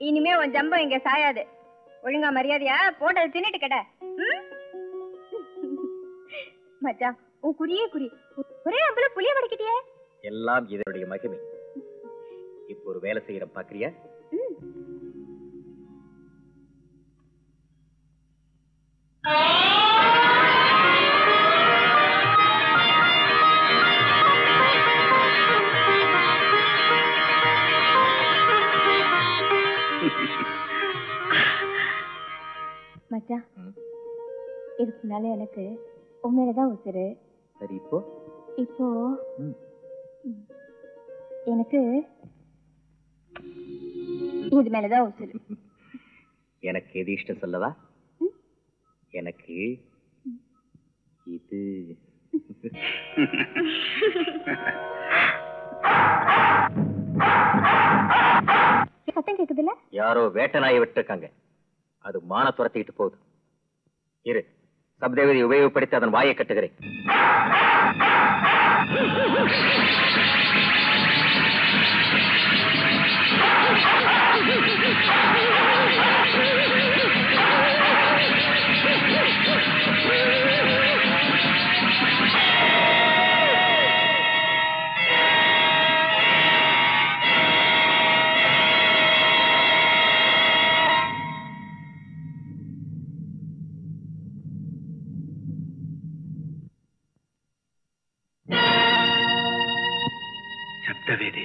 இனிமே உன் ஜம்பம் இங்க சாயாது. ஒழுங்கா மரியாதையா போட்டது தின்னுட்டு கட. மச்சான் உன் குறியே குறி ஒரே அம்பல புளிய வடிக்கிட்டியே. எல்லாம் இதனுடைய மகிமை. இப்போ ஒரு வேலை செய்யற பாக்குறியா? மச்சான் இதுக்கு முன்னால எனக்கு உண்மையிலதான் உசுரு. சரி இப்போ இப்போ எனக்கு இது மேலதான் உசுரு. எனக்கு எது இஷ்டம் சொல்லவா? எனக்கு இது. சத்தம் கேக்குதுல்ல? யாரோ வேட்டை நாயை விட்டுருக்காங்க. அது மான துரத்திட்டு போகுது. இரு, சப்தேவதி உபயோகப்படுத்தி அதன் வாயை கட்டுகிறேன். சப்தவேதி,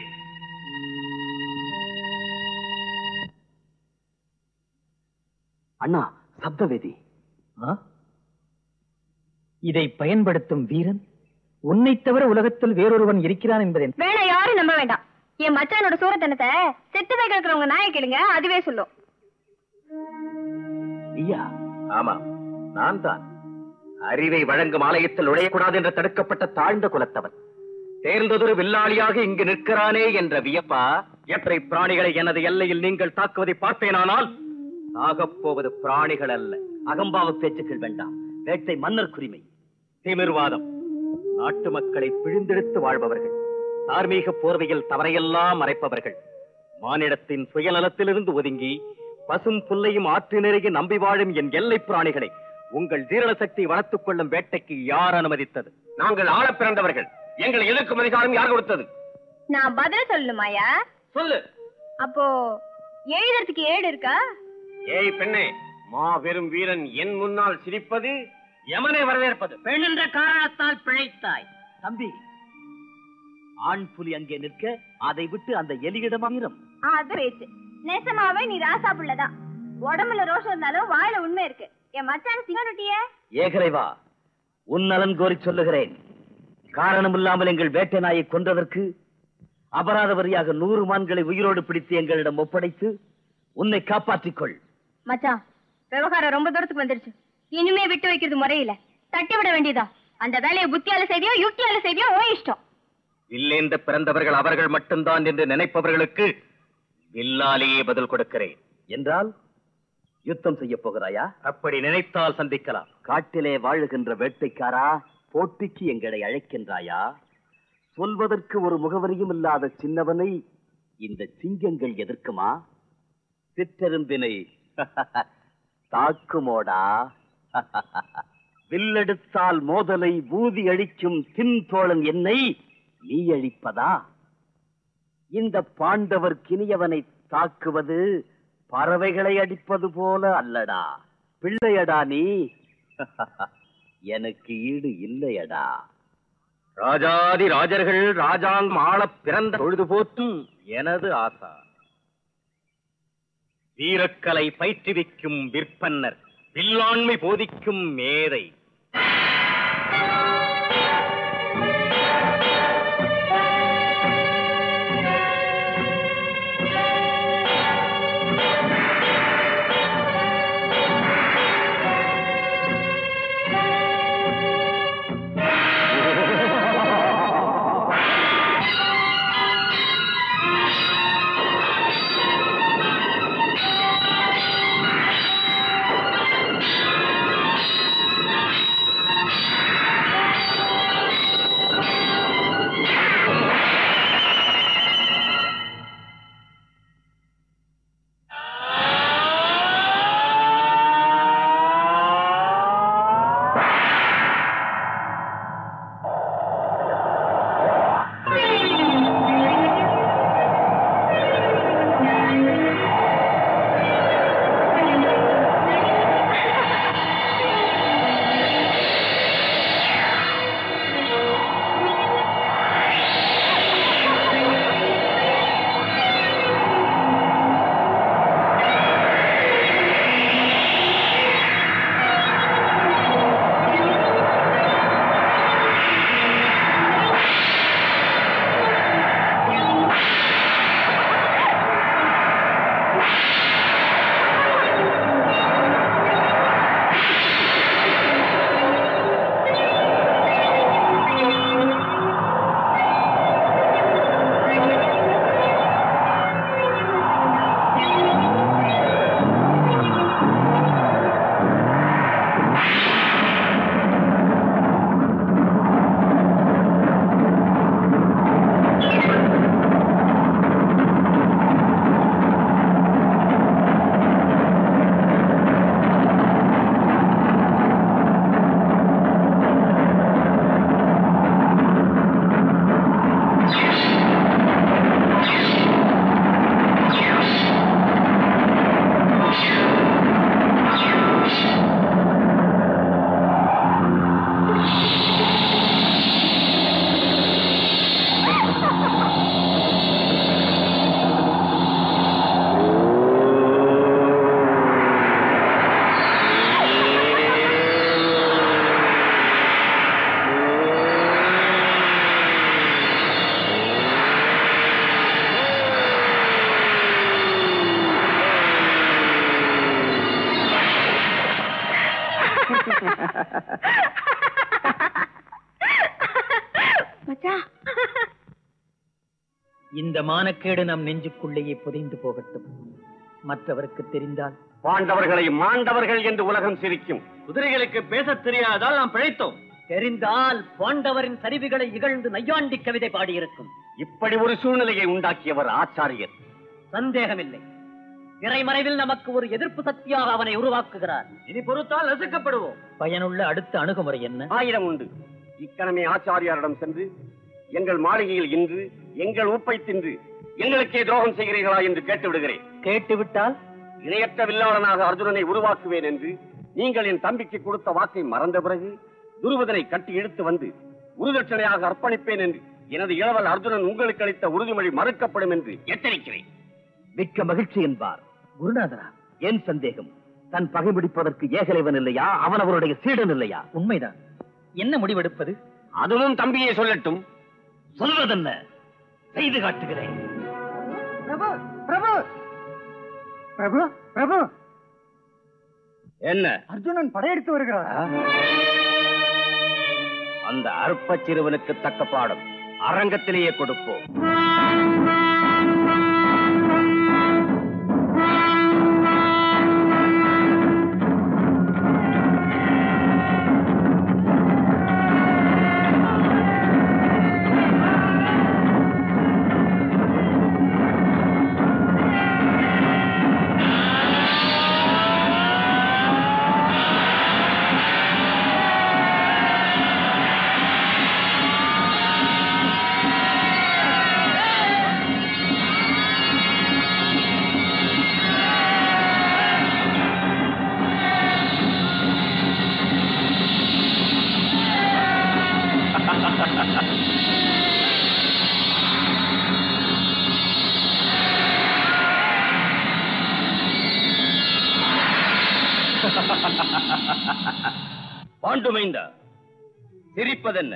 அண்ணா, சப்தவேதி. இதை பயன்படுத்தும் வீரன் உன்னை தவிர உலகத்தில் வேறொருவன் இருக்கிறான் என்பதை வேணா யாரும் நம்ப வேண்டாம். என் மச்சானோட சூரத்தனத்தை செத்துவே கேட்கிறவங்க நாயை கேளுங்க, அதுவே சொல்லும். ஐயா, ஆமா, நான் தான். அறிவை வழங்கும் ஆலயத்தில் நுழையக்கூடாது என்று தடுக்கப்பட்ட தாழ்ந்த குலத்தவன் தேர்ந்ததொரு வில்லாளியாக இங்கு நிற்கிறானே என்ற வியப்பா? எத்தனை பிராணிகளை எனது எல்லையில் நீங்கள் தாக்குவதை பார்ப்பேனானால் சாகப்போவது பிராணிகள் அல்ல. அகம்பாவ பேச்சுக்கள் வேண்டாம். வேட்டை மன்னர் குரிமை, திமிர்வாதம், நாட்டு மக்களை பிழிந்தெடுத்து வாழ்பவர்கள், தார்மீக போர்வையில் தவறையெல்லாம் மறைப்பவர்கள், மானிடத்தின் சுயநலத்திலிருந்து ஒதுங்கி பசும் புல்லையும் ஆற்று நிறைய நம்பி வாழும் என் எல்லை பிராணிகளை உங்கள் ஜீரண சக்தி வளர்த்துக் கொள்ளும் வேட்டைக்கு யார் அனுமதித்தது? நாங்கள் ஆள பிறந்தவர்கள். எங்களை எதிர்க்கும் அதிகாரம் யார் கொடுத்தது? நான் பதில் சொல்லணுமாயா? சொல்லு. அப்போ எழுதுறதுக்கு ஏடு இருக்கா? ஏய் பெண்ணே, மாபெரும் வீரன் என் முன்னால் சிரிப்பது யமனை வரவேற்பது. பெண் என்ற காரணத்தால் பிழைத்தாய். தம்பி, ஆண் புலி அங்கே நிற்க அதை விட்டு அந்த எலியிடம் வீரம். அது பேச்சு. நேசமாவே நீ ராசா புள்ளதான். உடம்புல ரோஷம் இருந்தாலும் வாயில உண்மை இருக்கு. என் மச்சான் சிங்கனுட்டிய ஏகரைவா, உன் நலன் கோரி சொல்லுகிறேன். காரணம் இல்லாமல் எங்கள் வேட்டை நாயை கொன்றதற்கு அபராத வரியாக 100 மான்களை உயிரோடு பிடித்து எங்களிடம் ஒப்படைத்து உன்னை காப்பாற்றிக் கொள். மச்சான், விவகாரம் ரொம்ப தூரத்துக்கு வந்துருச்சு. இனிமே விட்டு வைக்கிறது முறையில. தட்டி விட வேண்டியதா? அந்த வேலையை புத்தியால செய்தியோ யுக்தியால செய்தியோ ஓ இஷ்டம். வில்லேந்த பிறந்தவர்கள் அவர்கள் மட்டும்தான் என்று நினைப்பவர்களுக்கு வில்லாலேயே பதில் கொடுக்கிறேன். என்றால் யுத்தம் செய்ய போகிறாயா? அப்படி நினைத்தால் சந்திக்கலாம். காட்டிலே வாழுகின்ற வேட்டைக்காரா, போட்டிக்கு எங்களை அழைக்கின்றாயா? சொல்வதற்கு ஒரு முகவரியும் இல்லாத சின்னவனை இந்த சிங்கங்கள் எதிர்க்குமா? சிற்றெரும்பினை தாக்குமோடா? வில்லெடுத்தால் மோதலை ஊதி அழிக்கும் தின்தோழன் என்னை நீ அழிப்பதா? இந்த பாண்டவர் கினியவனை தாக்குவது பறவைகளை அடிப்பது போல அல்லடா. பிள்ளையடா நீ. எனக்கு ஈடு இல்லையடா. ராஜாதி ராஜர்கள் ராஜாங்கம் ஆள பிறந்த பொழுது போற்றும் எனது ஆசா. வீரக்கலை பயிற்றுவிக்கும் விற்பன்னர், வில்லாண்மை போதிக்கும் மேதை. இந்த மானக்கேடு நம் நெஞ்சுக்குள்ளேயே புதைந்து போகட்டும். மற்றவருக்கு தெரிந்தால் பாண்டவர்களை மாண்டவர்கள் என்று உலகம் சிரிக்கும். குதிரைகளுக்கு பேச தெரியாதால் நாம் பிழைத்தோம். தெரிந்தால் பாண்டவரின் சரிவுகளை இகழ்ந்து நையாண்டி கவிதை பாடியிருக்கும். இப்படி ஒரு சூழ்நிலையை உண்டாக்கியவர் ஆச்சாரியர். சந்தேகமில்லை. திரைமறைவில் நமக்கு ஒரு எதிர்ப்பு சக்தியாக அவனை உருவாக்குகிறார். இனி பொறுத்தால் ரசிக்கப்படுவோம். பயனுள்ள அடுத்த அணுகுமுறை என்ன? 1000 உண்டு. இக்கணமே ஆச்சாரியாரிடம் சென்று எங்கள் மாளிகையில் இன்று எங்கள் உப்பை தின்று எங்களுக்கே துரோகம் செய்கிறீர்களா என்று கேட்டு விடுகிறேன். கேட்டுவிட்டால் இணையற்ற வில்லாளனாக அர்ஜுனனை உருவாக்குவேன் என்று நீங்கள் என் தம்பிக்கு கொடுத்த வாக்கை மறந்த பிறகு துருபதனை கட்டி இழுத்து வந்து உறுதட்சணையாக அர்ப்பணிப்பேன் என்று எனது இளவல் அர்ஜுனன் உங்களுக்கு அளித்த உறுதிமொழி மறுக்கப்படும் என்று எச்சரிக்கிறேன். மிக்க மகிழ்ச்சி என்பார். குருநாதரா, ஏன் சந்தேகம்? தன் பகை முடிப்பதற்கு ஏகலைவன் இல்லையா? அவன் அவருடைய சீடன் இல்லையா? உண்மைதான். என்ன முடிவெடுப்பது? அதுவும் தம்பியை சொல்லட்டும். சொல்வதென்ன? செய்து காட்டுகிறேன். பிரபு பிரபு பிரபு பிரபு, என்ன? அர்ஜுனன் படையெடுத்து வருகிறார். அந்த அற்ப சிறுவனுக்கு தக்க பாடம் அரங்கத்திலேயே கொடுப்போம். பாண்டுமைந்தா, சிரிப்பதென்ன?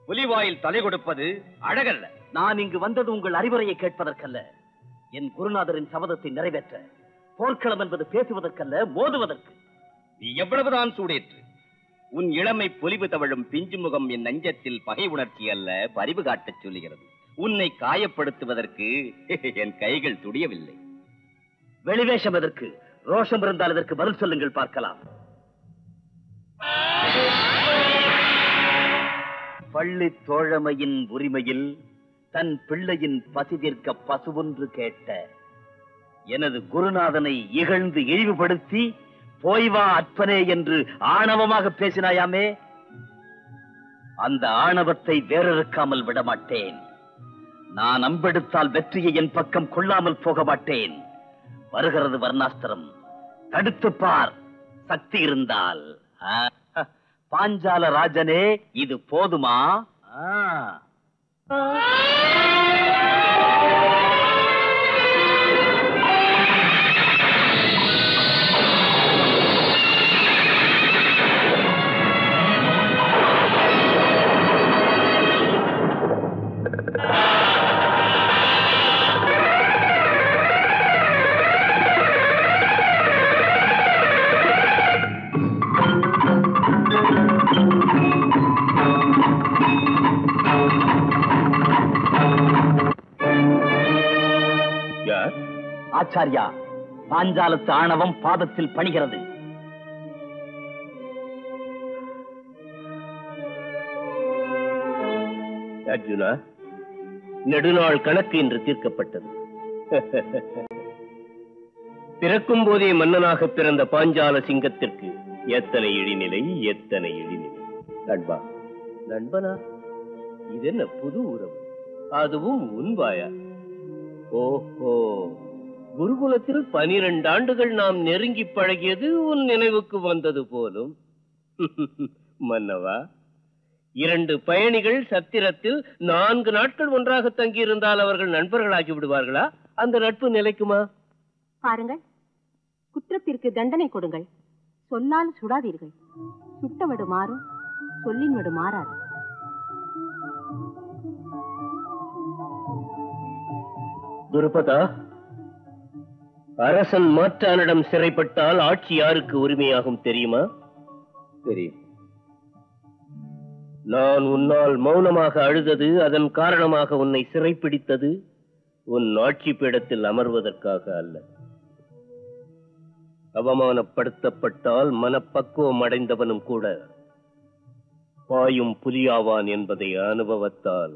புலிவாயில் தலை கொடுப்பது அழகல்ல. நான் இங்கு வந்தது உங்கள் அறிவுரையை கேட்பதற்கல்ல, என் குருநாதரின் சபதத்தை நிறைவேற்ற. போர்க்களம் என்பது பேசுவதற்கல்ல, மோதுவதற்கு. நீ எவ்வளவுதான் சூடேற்று, உன் இளமை பொலிவு தவழும் பிஞ்சு முகம் என் நெஞ்சத்தில் பகை உணர்ச்சி அல்ல பரிவு காட்டச் சொல்லுகிறது. உன்னை காயப்படுத்துவதற்கு என் கைகள் துடியவில்லை. வெளிவேஷம் எதற்கு? ரோஷம் இருந்தால் இதற்கு பதில் சொல்லுங்கள், பார்க்கலாம். பள்ளி தோழமையின் உரிமையில் தன் பிள்ளையின் பசிதீர்க்க பசுவொன்று கேட்ட எனது குருநாதனை இகழ்ந்து இழிவுபடுத்தி போய்வா அற்பனே என்று ஆணவமாக பேசினாயாமே, அந்த ஆணவத்தை வேறறுக்காமல் விடமாட்டேன். நான் அம்பெடுத்தால் வெற்றியை என் பக்கம் கொள்ளாமல் போக மாட்டேன். வருகிறது வர்ணாஸ்திரம், தடுத்து பார் சக்தி இருந்தால். பாஞ்சால ராஜனே, இது போதுமா? ஆச்சாரியா, பாஞ்சாலத்து ஆணவம் பாதத்தில் பணிகிறது. அர்ஜுனா, நெடுநாள் கணக்கு இன்று தீர்க்கப்பட்டது. பிறக்கும் போதே மன்னனாக பிறந்த பாஞ்சால சிங்கத்திற்கு எத்தனை இழிநிலை, எத்தனை இழிநிலை. நண்பா, நண்பனா, இது என்ன புது உறவு? அதுவும் உன்பாயா? ஓஹோ, குருகுலத்தில் 12 ஆண்டுகள் நாம் நெருங்கி பழகியது உன் நினைவுக்கு வந்தது போலும். மன்னவா, 2 பயணிகள் சத்திரத்தில் 4 நாட்கள் ஒன்றாக தங்கியிருந்தால் அவர்கள் நண்பர்களாகி விடுவார்களா? அந்த நட்பு நிலைக்குமா? பாருங்கள், குற்றத்திற்கு தண்டனை கொடுங்கள், சொல்லால் சுடாதீர்கள். சுட்டவடு மாறும், சொல்லின் வடு மாறாது. துருபதா, அரசன் மாற்றானிடம் சிறைப்பட்டால் ஆட்சி யாருக்கு உரிமையாகும் தெரியுமா? தெரியும். நான் உன்னால் மௌனமாக அழுதது, அதன் காரணமாக உன்னை சிறைப்பிடித்தது உன் ஆட்சி பீடத்தில் அமர்வதற்காக அல்ல. அவமானப்படுத்தப்பட்டால் மனப்பக்குவம் அடைந்தவனும் கூட பாயும் புலியாவான் என்பதை அனுபவத்தால்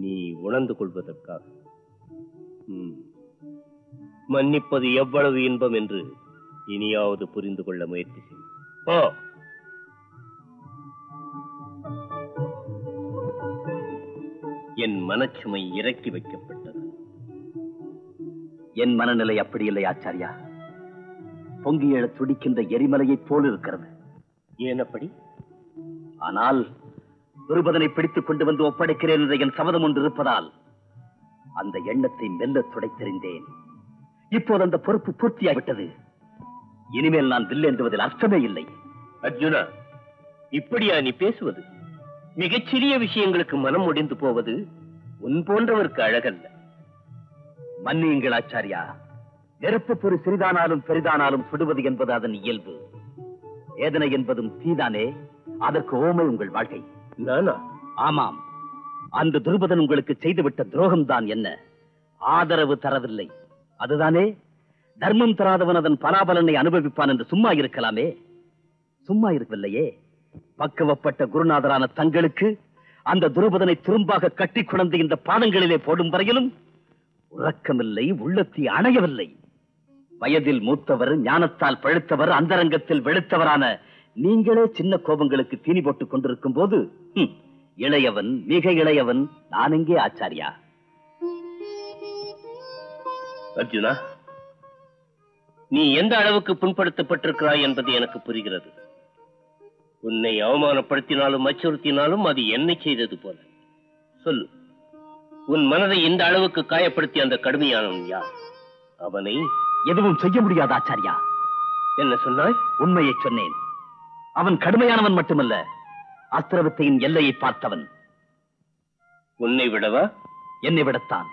நீ உணர்ந்து கொள்வதற்காக. மன்னிப்பது எவ்வளவு இன்பம் என்று இனியாவது புரிந்து கொள்ள முயற்சி செய். போ. என் மனச்சுமை இறக்கி வைக்கப்பட்டது. என் மனநிலை அப்படி இல்லை ஆச்சாரியா. பொங்கி எழ துடிக்கின்ற எரிமலையைப் போல் இருக்கிறது. ஏன் அப்படி? ஆனால் துருபதனை பிடித்துக் கொண்டு வந்து ஒப்படைக்கிறேன் என்ற என் சபதம் ஒன்று இருப்பதால் அந்த எண்ணத்தை மெல்ல துடைத்தெறிந்தேன். இப்போது அந்த பொறுப்பு பூர்த்தியாகிவிட்டது. இனிமேல் நான் வில் என்றுவதில் அர்த்தமே இல்லை. அர்ஜுனா, இப்படியா நீ பேசுவது? மிகச்சிறிய விஷயங்களுக்கு மனம் ஒடிந்து போவது உன் போன்றவருக்கு அழகல்ல. மன்னியுங்கள் ஆச்சாரியா. நெருப்பு பொறி சிறிதானாலும் பெரிதானாலும் சுடுவது என்பது அதன் இயல்பு. வேதனை என்பதும் தீதானே. அதற்கு ஓமை உங்கள் வாழ்க்கை. நானா? ஆமாம். அந்த துருபதன் உங்களுக்கு செய்துவிட்ட துரோகம் தான் என்ன? ஆதரவு தரவில்லை, அதுதானே? தர்மம் தராதவன் அதன் பலாபலனை அனுபவிப்பான் என்று சும்மா இருக்கலாமே. சும்மா இருக்கவில்லையே. பக்குவப்பட்ட குருநாதரான தங்களுக்கு அந்த துருபதனை திரும்பாக கட்டி குழந்தை இந்த பாதங்களிலே போடும் வரையிலும் உறக்கமில்லை, உள்ளத்தி அணையவில்லை. வயதில் மூத்தவர், ஞானத்தால் பழுத்தவர், அந்தரங்கத்தில் வெளுத்தவரான நீங்களே சின்ன கோபங்களுக்கு தீனி போட்டுக் கொண்டிருக்கும் போது இளையவன், மிக இளையவன் நான் எங்கே ஆச்சாரியா? அர்ஜுனா, நீ எந்த அளவுக்கு புண்படுத்தப்பட்டிருக்கிறாய் என்பது எனக்கு புரிகிறது. உன்னை அவமானப்படுத்தினாலும் அச்சுறுத்தினாலும் அது என்னை செய்தது போல. சொல்லு, உன் மனதை இந்த அளவுக்கு காயப்படுத்தி அந்த கடுமையானவன் யார்? அவனை எதுவும் செய்ய முடியாது ஆச்சாரியா. என்ன சொன்னாய்? உண்மையை சொன்னேன். அவன் கடுமையானவன் மட்டுமல்ல, அஸ்திரவித்தையின் எல்லையை பார்த்தவன். உன்னை விடவா? என்னை விடத்தான்.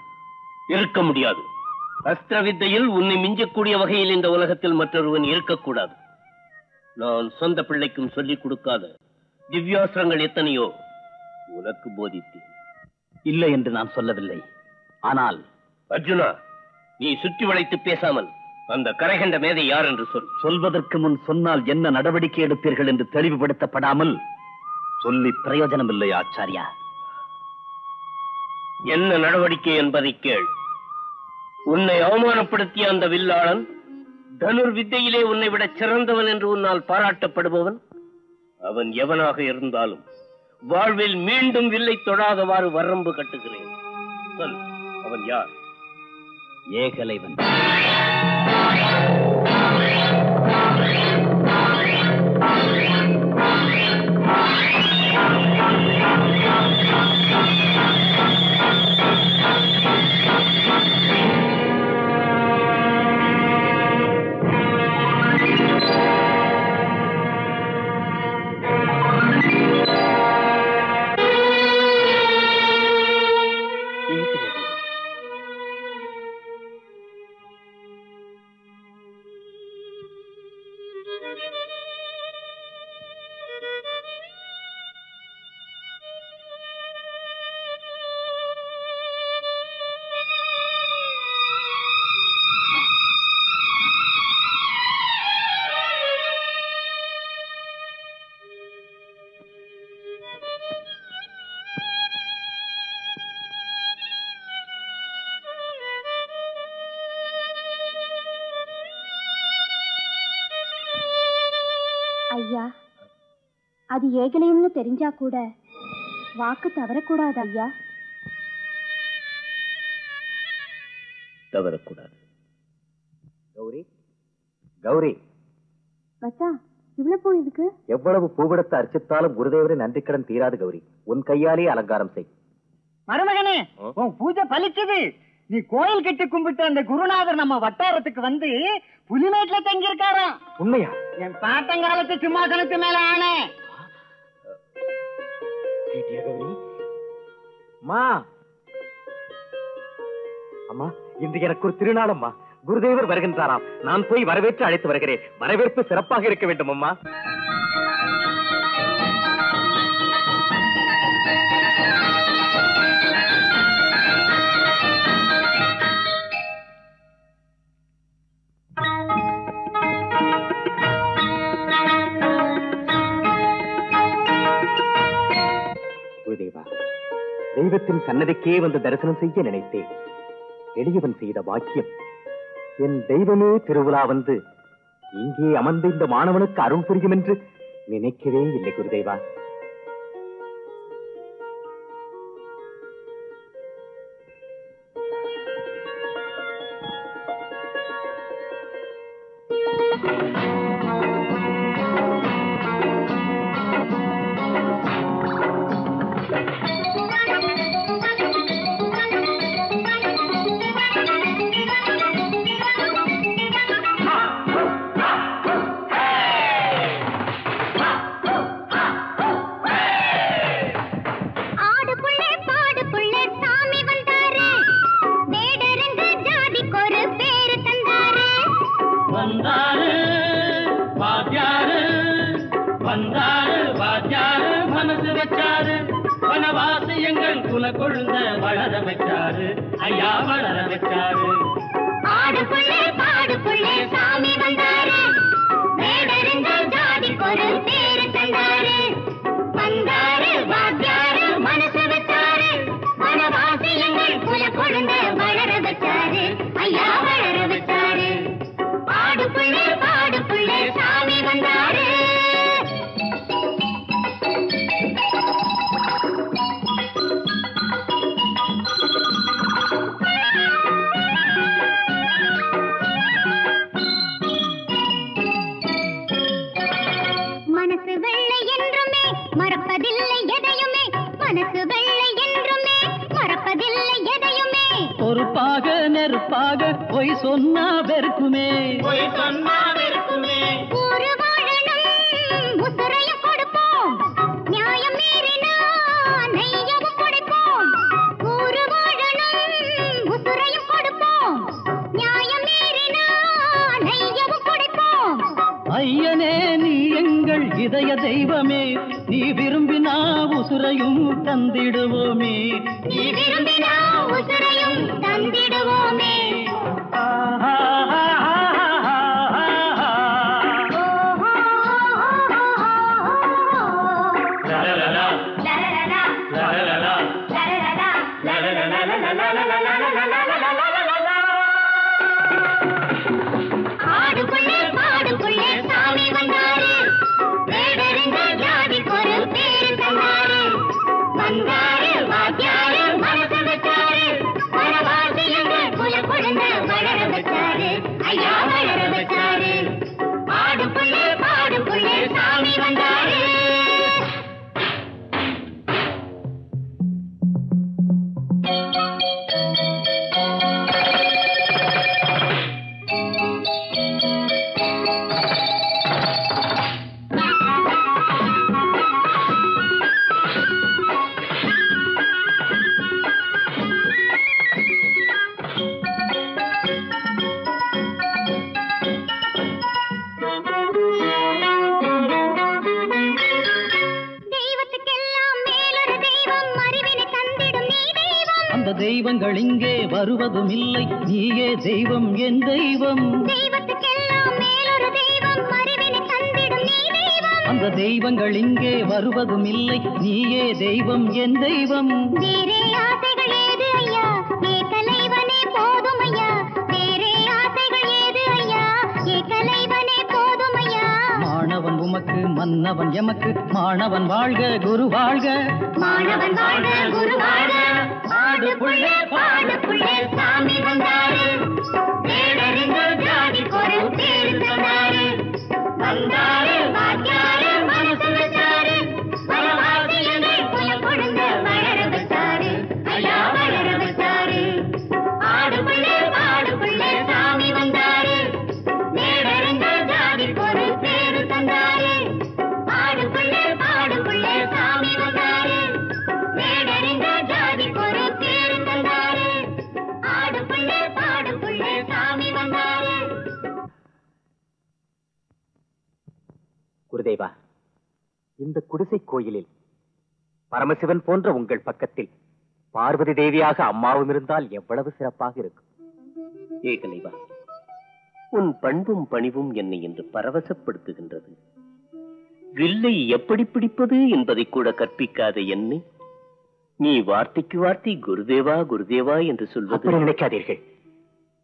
இருக்க முடியாது. அஸ்திர வித்தையில் உன்னை மிஞ்சக்கூடிய வகையில் இந்த உலகத்தில் மற்றொருவன் இருக்கக்கூடாது. நான் சொந்த பிள்ளைக்கும் சொல்லிக் கொடுக்காத திவ்யாஸ்திரங்கள் எத்தனையோ உனக்கு போதித்தேன். இல்லை என்று நான் சொல்லவில்லை. ஆனால் அர்ஜுனா, நீ சுற்றி வளைத்து பேசாமல் அந்த கரைகண்ட மேதை யார் என்று சொல். சொல்வதற்கு முன் சொன்னால் என்ன நடவடிக்கை எடுப்பீர்கள் என்று தெளிவுபடுத்தப்படாமல் சொல்லி பிரயோஜனம் இல்லை ஆச்சாரியா. என்ன நடவடிக்கை என்பதை கேள். உன்னை அவமானப்படுத்திய அந்த வில்லாளன் தனுர் வித்தையிலே உன்னை விட சிறந்தவன் என்று உன்னால் பாராட்டப்படுபவன், அவன் எவனாக இருந்தாலும் வாழ்வில் மீண்டும் வில்லை தொடாதவாறு வரம்பு கட்டுகிறேன். சொல், அவன் யார்? ஏகலைவன். ஐயா, அது ஏகலையும்னு தெரிஞ்சா கூட வாக்கு தவறக்கூடாது ஐயா. தவறக்கூடாது. கௌரி, கௌரி, மச்சான், இவ்வளவு பூ இதுக்கு? எவ்வளவு பூவிடத்தை அர்ச்சித்தாலும் குருதேவரை நன்றிக்கடன் தீராது கௌரி. உன் கையாலே அலங்காரம் செய். மருமகனே, உன் பூஜை பலிச்சது. நீ கோயில் கட்டி கும்பிட்டு அந்த குருநாதர் நம்ம வட்டாரத்துக்கு வந்து புலிமேட்ல தங்கி இருக்காராம். உண்மையா? என் பாட்டங்காலத்து சிம்மாசனத்து மேல ஆனே. கௌரி, அம்மா, அம்மா, இன்று எனக்கு ஒரு திருநாளம்மா. குருதேவர் வருகின்றாராம். நான் போய் வரவேற்று அழைத்து வருகிறேன். வரவேற்பு சிறப்பாக இருக்க வேண்டும் அம்மா. குருதேவா, தெய்வத்தின் சன்னதிக்கே வந்து தரிசனம் செய்ய நினைத்தேன். எளியவன் செய்த பாக்கியம். என் தெய்வமே திருவிழா வந்து இங்கே அமர்ந்த இந்த மாணவனுக்கு அருள் புரியும் என்று நினைக்கவே இல்லை குருதேவா. தெய்வங்கள் இங்கே வருவதும் இல்லை, நீயே தெய்வம் என் தெய்வம். தெய்வத்துக்கெல்லாம் மேலொரு தெய்வம், அறிவினை தந்திடும் நீ தெய்வம். அந்த தெய்வங்கள் இங்கே வருவதும் இல்லை, நீயே தெய்வம் என் தெய்வம். வேறே ஆசைகள் ஏது ஐயா, ஏகலைவனே போதும் ஐயா. வேறே ஆசைகள் ஏது ஐயா, ஏகலைவனே போதும் ஐயா. மாணவன் உமக்கு மன்னவன் எமக்கு, மாணவன் வாழ்க குரு வாழ்க. மாணவன் வாழ்க குரு வாழ்க. ஆடு புள்ளே பாடு புள்ளே சாமி வந்தாரு, வேடறிந்த ஜாதி ஒரு பேரு தந்தாரு. வந்தாரு வாத்தியாரு மனசு வச்சாரு, வனவாசியனை புய கொடுங்க வளர வச்சாரு ஐயா வளர வச்சாரு. ஆடு புள்ளே பாடு புள்ளே சாமி வந்தாரு, வேடறிந்த ஜாதி ஒரு பேரு தந்தாரு. ஆடு புள்ளே பாடு புள்ளே சாமி வந்தாரு, வேடறிந்த ஜாதி ஒரு பேரு தந்தாரு. ஆடு புள்ளே பாடு புள்ளே சாமி வந்தாரு. குருதேவா, இந்த குடிசை கோயிலில் பரமசிவன் போன்ற உங்கள் பக்கத்தில் பார்வதி தேவியாக அம்மாவும் இருந்தால் எவ்வளவு சிறப்பாக இருக்கும். ஏகலைவா, உன் பண்பும் பணிவும் என்னை இன்று பரவசப்படுத்துகின்றது. வில்லை எப்படி பிடிப்பது என்பதை கூட கற்பிக்காத என்னை நீ வார்த்தைக்கு வார்த்தை குருதேவா குருதேவா என்று சொல்வது நினைக்காதீர்கள்.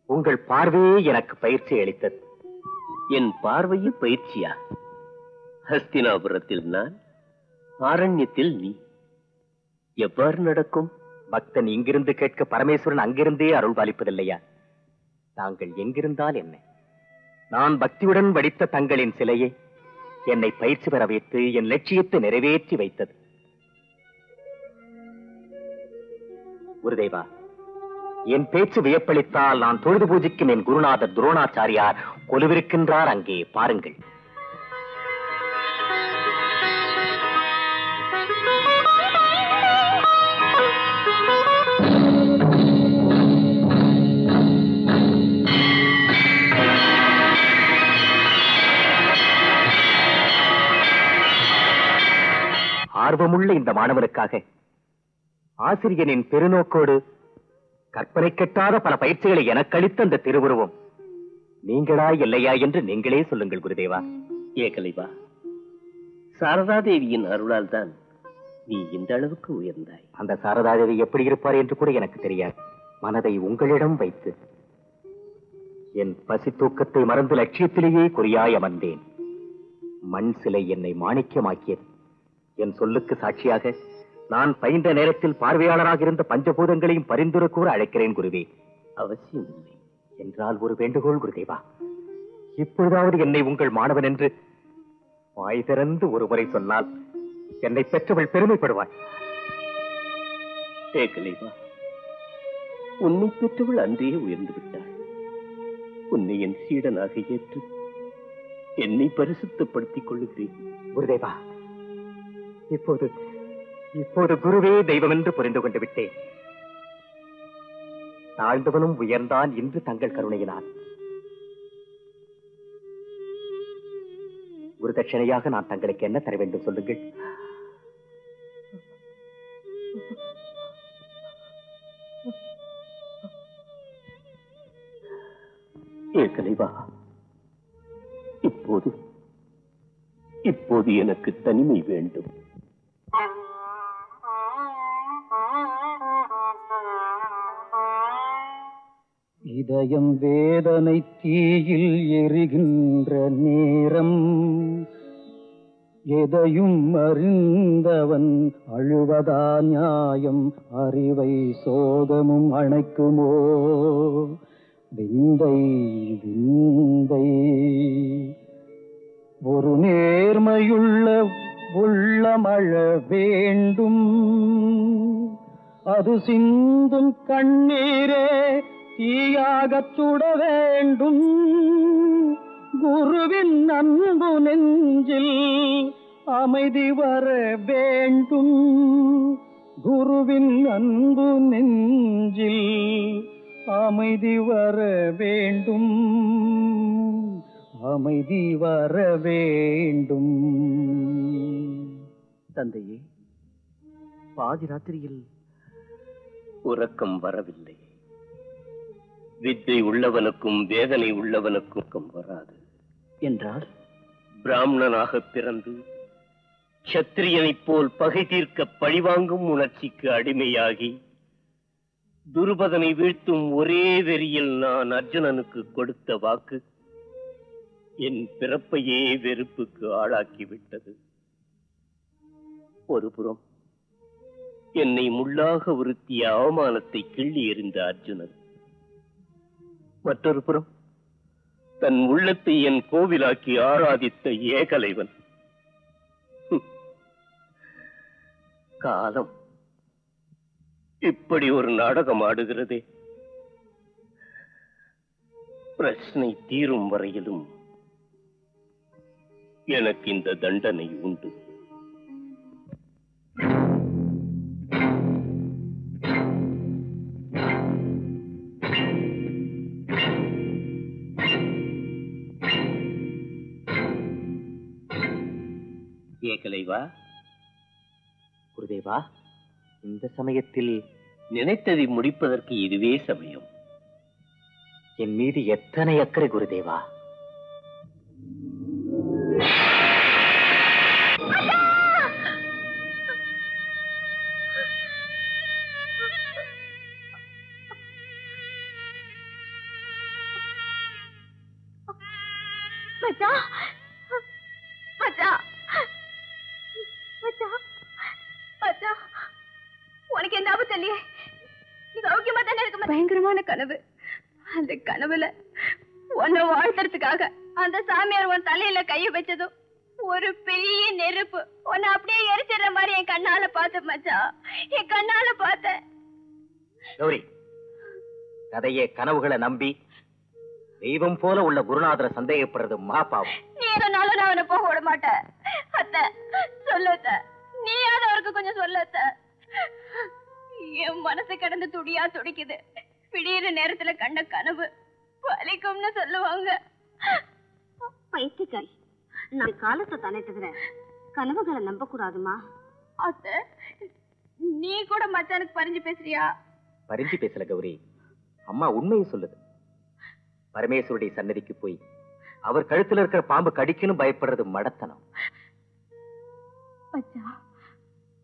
உங்கள் பார்வையே எனக்கு பயிற்சி அளித்தது. என் பார்வையில் பயிற்சியா? ஹஸ்தினாபுரத்தில் நான், ஆரண்யத்தில் நீ. எவ்வாறு நடக்கும்? பக்தன் இங்கிருந்து கேட்க பரமேஸ்வரன் அங்கிருந்தே அருள் பாலிப்பதில்லையா? தாங்கள் எங்கிருந்தால் என்ன? நான் பக்தியுடன் வடித்த தங்களின் சிலையை என்னை பயிற்சி பெற வைத்து என் லட்சியத்தை நிறைவேற்றி வைத்தது. குருதேவா, என் பேச்சு வியப்பளித்தால் நான் தொழுது பூஜிக்கும் என் குருநாதர் துரோணாச்சாரியார் கொலுவிருக்கின்றார். அங்கே பாருங்கள். ஆர்வமுள்ள இந்த மாணவனுக்காக ஆசிரியனின் பெருநோக்கோடு கற்பனை கெட்டாத பல பயிற்சிகளை எனக்கு அளித்த அந்த திருவுருவம் நீங்களா இல்லையா என்று நீங்களே சொல்லுங்கள் குருதேவா. ஏகலைவா, சாரதாதேவியின் அருளால் தான் நீ இந்த அளவுக்கு உயர்ந்தாய். அந்த சாரதாதேவி எப்படி இருப்பார் என்று கூட எனக்கு தெரியாது. மனதை உங்களிடம் வைத்து என் பசி தூக்கத்தை மறந்து லட்சியத்திலேயே குறியாய் அமர்ந்தேன். மண் சிலை என்னை மாணிக்கமாக்கியது. என் சொல்லுக்கு சாட்சியாக நான் பயின்ற நேரத்தில் பார்வையாளராக இருந்த பஞ்சபூதங்களையும் பரிந்துரை கூற அழைக்கிறேன் குருவே. அவசியம் இல்லை என்றால் ஒரு வேண்டுகோள் குருதேவா. இப்பொழுதாவது என்னை உங்கள் மாணவன் என்று வாய் திறந்து ஒருமுறை சொன்னால் என்னை பெற்றவள் பெருமைப்படுவாள். ஏகலைவா, உன்னை பெற்றவள் அன்றே உயர்ந்து விட்டாள். உன்னை என் சீடனாக ஏற்று என்னை பரிசுத்தப்படுத்திக் கொள்ளுகிறேன். குருதேவா, இப்போது குருவே தெய்வம் என்று புரிந்து கொண்டு விட்டேன். தாழ்ந்தவனும் உயர்ந்தான் இன்று தங்கள் கருணையினால். குரு தட்சணையாக நான் தங்களுக்கு என்ன தர வேண்டும் சொல்லுங்கள். ஏகலைவா, இப்போது எனக்கு தனிமை வேண்டும். இதயம் வேதனை தீயில் எரிகின்ற நேரம், எதையும் அறிந்தவன் அழுவதா நியாயம்? அறிவை சோகமும் அணைக்குமோ? விந்தை விந்தை. ஒரு நேர்மையுள்ள உள்ளமழ வேண்டும், அது சிந்தும் கண்ணீரே தீயாகச் சுட வேண்டும். குருவின் அன்பு நெஞ்சில் அமைதி வர வேண்டும். குருவின் அன்பு நெஞ்சில் அமைதி வர வேண்டும். அமைதி வர வேண்டும். தந்தையே, பாதி ராத்திரியில் உறக்கம் வரவில்லை. வித்தை உள்ளவனுக்கும் வேதனை உள்ளவனுக்கும் வராது என்றால், பிராமணனாக பிறந்து சத்திரியனைப் போல் பகை தீர்க்க பழிவாங்கும் உணர்ச்சிக்கு அடிமையாகி துருபதனை வீழ்த்தும் ஒரே வெறியில் நான் அர்ஜுனனுக்கு கொடுத்த வாக்கு என் பிறப்பையே வெறுப்புக்கு ஆளாக்கிவிட்டது. ஒருபுறம் என்னை முள்ளாக உறுத்திய அவமானத்தை கிள்ளி எறிந்த அர்ஜுனன், மற்றொரு புறம் தன் உள்ளத்தை என் கோவிலாக்கி ஆராதித்த ஏகலைவன். காலம் இப்படி ஒரு நாடகம் ஆடுகிறதே. பிரச்சனை தீரும் வரையிலும் எனக்கு இந்த தண்டனை உண்டு. ஏகலைவா, குருதேவா, இந்த சமயத்தில் நினைத்ததை முடிப்பதற்கு இதுவே சமயம். என் மீது எத்தனை அக்கறை குருதேவா. மச்சான் மச்சான் மச்சான் மச்சான் உனக்கு எந்த ஆபத்து இல்லையே? நீ சௌக்கியமா தானே இருக்க? பயங்கரமான கனவு. அந்த கனவுல உன்னை வாழ்த்துறதுக்காக அந்த சாமியார் உன் தலையில கைய வச்சதும் ஒரு பெரிய நெருப்பு உன்னை அப்படியே எரிச்சிடுற மாதிரி என் கண்ணால பார்த்த மச்சான். என் கண்ணால பார்த்தேன். கௌரி, கதையே கனவுகளை நம்பி தெய்வம் போல உள்ள குருநாதரை சந்தேகப்படுறது மகாபாவம். நீ எதனால நான் அவனை போக விட மாட்டேன். அத்தை சொல்லத்த, நீயாவது அவருக்கு கொஞ்சம் சொல்லத்த. என் மனசு கிடந்து துடியா துடிக்குது. பிடியிற நேரத்துல கண்ட கனவு பலிக்கும்னு சொல்லுவாங்க. பைத்தியக்காரி, நான் காலத்தை தானே தவிர கனவுகளை நம்ப கூடாதுமா. அத்தை, நீ கூட மச்சானுக்கு பறிஞ்சு பேசுறியா? பறிஞ்சு பேசல கௌரி, அம்மா உண்மையை சொல்லுது. பரமேஸ்வருடைய சன்னதிக்கு போய் அவர் கழுத்துல இருக்கிற பாம்பு கடிக்கணும் பயப்படுறது மடத்தனம். மச்சா,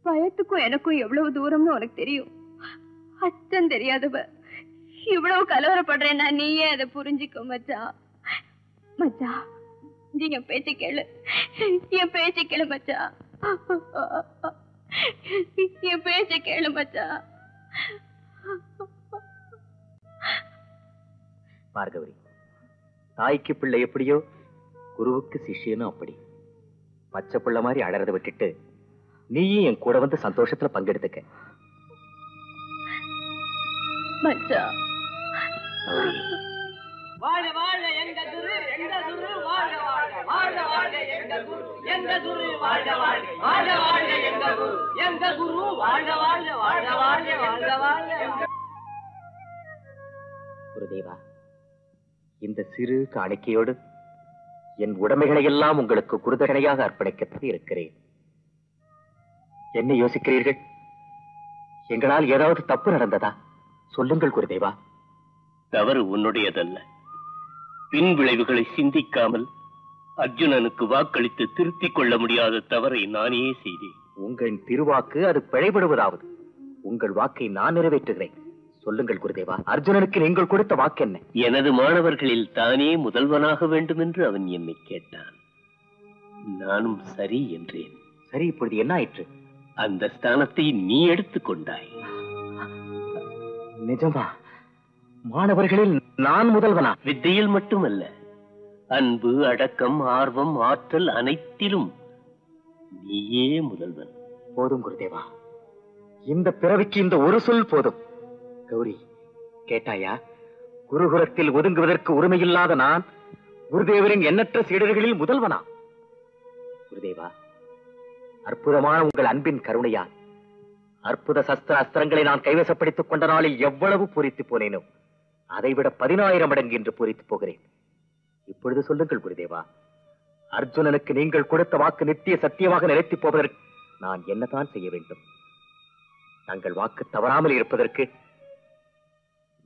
பயத்துக்கும் எனக்கும் எவ்வளவு தூரம்னு உனக்கு தெரியும். அச்சம் தெரியாதவ இவ்வளவு கலவரப்படுறேன்னா நீயே அதை புரிஞ்சுக்கோ மச்சா. மச்சா, நீ என் பேச்ச கேளு, என் பேச்ச கேளு மச்சா, என் பேச்ச கேளு மச்சா. பார்கவரி, தாய்க்கு பிள்ளை எப்படியோ குருவுக்கு சிஷ்யனும் அப்படி. பச்சை பிள்ளை மாதிரி அடறத விட்டுட்டு நீயும் என் கூட வந்து சந்தோஷத்துல பங்கெடுத்துக்க. மச்சா, வாழ வாழ எங்க குரு, எங்க குரு வாழ வாழ, வாழ வாழ எங்க குரு, எங்க குரு வாழ வாழ, வாழ வாழ எங்க குரு, எங்க குரு வாழ வாழ, வாழ வாழ, வாழ வாழ. குருதேவா, இந்த சிறு காணிக்கையோடு என் உடைமைகளை எல்லாம் உங்களுக்கு குருதகனையாக அர்ப்பணிக்கப்பட்டு இருக்கிறேன். என்ன யோசிக்கிறீர்கள்? எங்களால் ஏதாவது தப்பு நடந்ததா? சொல்லுங்கள் குருதேவா. தவறு உன்னுடையதல்ல. பின் விளைவுகளை சிந்திக்காமல் அர்ஜுனனுக்கு வாக்களித்து திருத்திக் கொள்ள முடியாத தவறை நானே செய்தேன். உங்கள் திருவாக்கு அது பிழைபடுவதாவது. உங்கள் வாக்கை நான் நிறைவேற்றுகிறேன். சொல்லுங்கள் குருதேவா, அர்ஜுனனுக்கு நீங்கள் கொடுத்த வாக்கு என்ன? எனது மாணவர்களில் தானே முதல்வனாக வேண்டும் என்று அவன் என்னை கேட்டான். நானும் சரி என்றேன். சரி, இப்பொழுது என்ன ஆயிற்று? அந்த ஸ்தானத்தை நீ எடுத்துக் கொண்டாய். நிஜமா? மாணவர்களில் நான் முதல்வனா? வித்தையில் மட்டுமல்ல, அன்பு, அடக்கம், ஆர்வம், ஆற்றல் அனைத்திலும் நீயே முதல்வன். போதும் குருதேவா, இந்த பிறவிக்கு இந்த ஒரு சொல் போதும். கௌரி, கேட்டாயா? குருகுலத்தில் ஒதுங்குவதற்கு உரிமையில்லாத நான் குருதேவரின் எண்ணற்ற சீடர்களில் முதல்வனா? குருதேவா, அற்புதமான உங்கள் அன்பின் கருணையால் அற்புத சஸ்திர அஸ்திரங்களை நான் கைவசப்படுத்திக் கொண்ட நாளில் எவ்வளவு பூரித்து போனேனோ அதைவிட 10,000 மடங்கு என்று பூரித்து போகிறேன். இப்பொழுது சொல்லுங்கள் குருதேவா, அர்ஜுனனுக்கு நீங்கள் கொடுத்த வாக்கு நித்திய சத்தியமாக நிலைத்து போவதற்கு நான் என்னதான் செய்ய வேண்டும்? தங்கள் வாக்கு தவறாமல் இருப்பதற்கு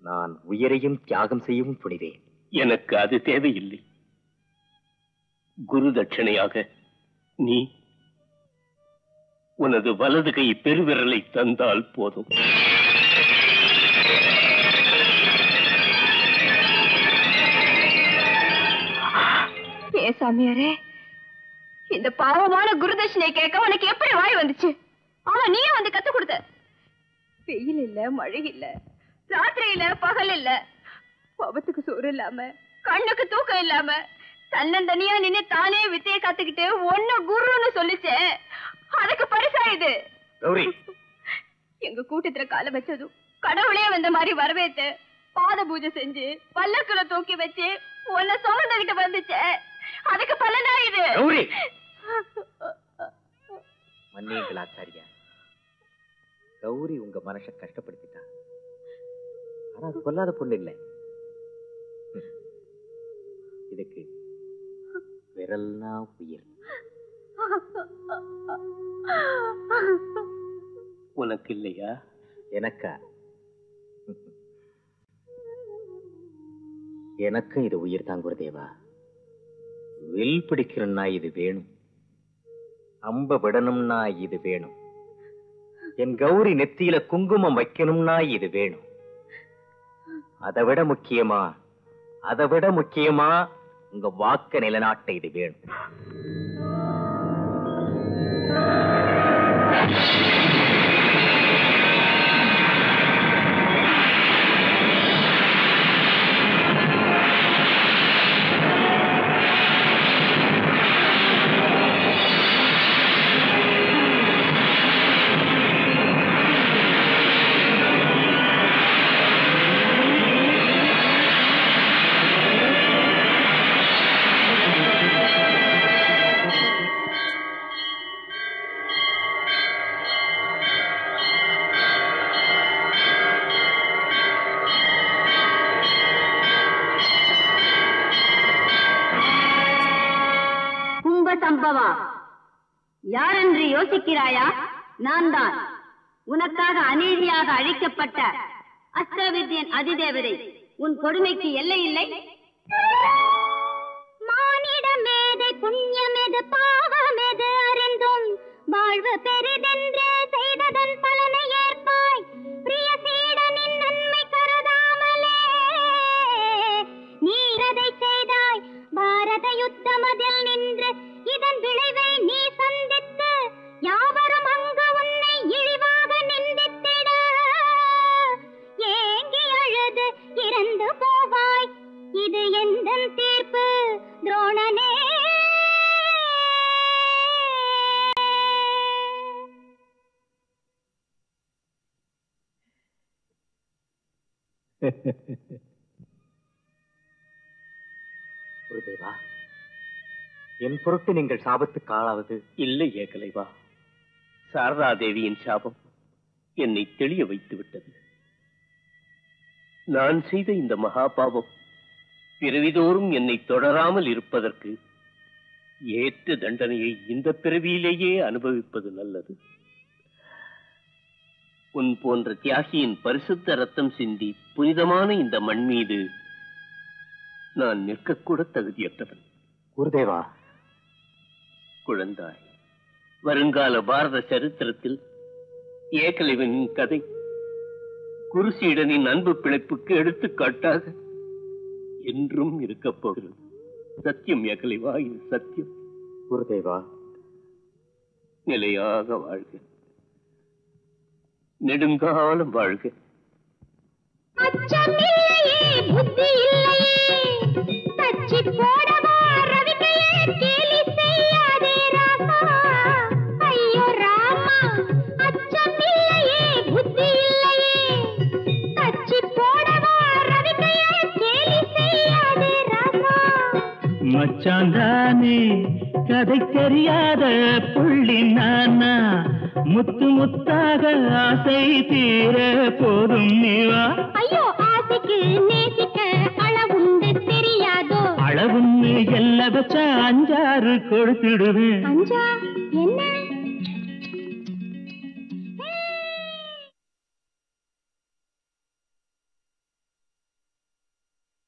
நான் உயிரையும் தியாகம் செய்யவும் துணிவேன். எனக்கு அது தேவையில்லை. குரு தட்சணையாக நீ உனது வலது கை பெருவிரலை தந்தால் போதும். ஏ சாமியாரே, இந்த பாவமான குருதட்சணை கேட்க உனக்கு எப்படி வாய் வந்துச்சு? அவன் நீயே வந்து கத்து கொடுத்த. வெயில் இல்ல, மழை இல்ல, ராத்திரி இல்ல, பகல் இல்ல, பவத்துக்கு சோறு இல்லாம, கண்ணுக்கு தூக்கம் இல்லாம, தன்னந்தனியா நின்னு தானே வித்தைய கத்துக்கிட்டு ஒன்னு குருன்னு சொல்லிச்சே, அதுக்கு பரிசா இது. கௌரி, எங்க கூட்டத்துல கால வச்சதும் கடவுளே வந்த மாதிரி வரவேத்து பாத பூஜை செஞ்சு பல்லக்குல தூக்கி வச்சு உன்னை சுமந்துகிட்டு வந்துச்சே, அதுக்கு பலனா இது. கௌரி, மன்னியுங்கள் ஆச்சாரியா. கௌரி உங்க மனசை கஷ்டப்படுத்திட்டா. ஆனா சொல்லாத பொண்ணு இல்லை. இதுக்கு விரல்னா உயிர். உனக்கு இல்லையா? எனக்கா? எனக்கும் இது உயிர் தான் குருதேவா. வில் பிடிக்கணும்னா இது வேணும், அம்ப விடணும்னா இது வேணும், என் கௌரி நெத்தியில குங்குமம் வைக்கணும்னா இது வேணும். அதை விட முக்கியமா உங்க வாக்க நிலைநாட்ட இது வேணும். சம்பவா யாரென்று யோசிக்கிறாயா? நான் தான் உனக்காக அநீதியாக அழிக்கப்பட்ட அஸ்திரவித்யன் அதிதேவதை. உன் கொடுமைக்கு எல்லை இல்லை. மானிடமேதை புண்ணியமெது பாவமெது அறிந்தும் வாழ்வு பெரிதென்று செய்ததன் பலனை ஏற்பாய். பிரிய சீடனின் நன்மை கருதாமலே நீரதை செய்தாய். பாரத யுத்தமதில் நின்று இதன் விளைவை நீ சந்தித்து யாவரும் அங்கு உன்னை இழிவாக நிந்தித்திட ஏங்கி அழுது இறந்து போவாய். இது எந்தன் தீர்ப்பு துரோணனே. குருதேவா, என் பொருட்டு நீங்கள் சாபத்துக்கு ஆளாவது இல்லை ஏகலைவா. சாரதா தேவியின் சாபம் என்னை தெளிய வைத்து விட்டது. நான் செய்த இந்த மகாபாவம் பிறவிதோறும் என்னை தொடராமல் இருப்பதற்கு ஏற்ற தண்டனையை இந்த பிறவியிலேயே அனுபவிப்பது நல்லது. உன் போன்ற தியாகியின் பரிசுத்த ரத்தம் சிந்தி புனிதமான இந்த மண் மீது நான் நிற்கக்கூட தகுதியற்றவன். குருதேவா, குழந்தாய், வருங்கால பாரத சரித்திரத்தில் ஏகலைவனின் கதை குருசீடனின் அன்பு பிழைப்புக்கு எடுத்துக்காட்டாக என்றும் இருக்கப் போகிறது. சத்தியம் ஏகலைவா, இது சத்தியம். குருதேவா, நிலையாக வாழ்க, நெடுங்காலம் வாழ்க. அச்சமில்லையே, புத்தி இல்லையே, தச்சி போடவா ரவிக்கையே கேலி செய்யாதே ராசா. ஐயோ ராமா, அச்சமில்லையே, புத்தி இல்லையே, தச்சி போடவா ரவிக்கையே கேலி செய்யாதே ராசா. மச்சாந்தானே கதை தெரியாத புள்ளி நானா, முத்து முத்தாக ஆசை தீர போதும் நீவா. ஐயோ, ஆசைக்கு நேசிக்க அளவுண்டு தெரியாதோ. அளவுன்னு எல்ல வச்ச 5 கொடுத்துடுவேன். 5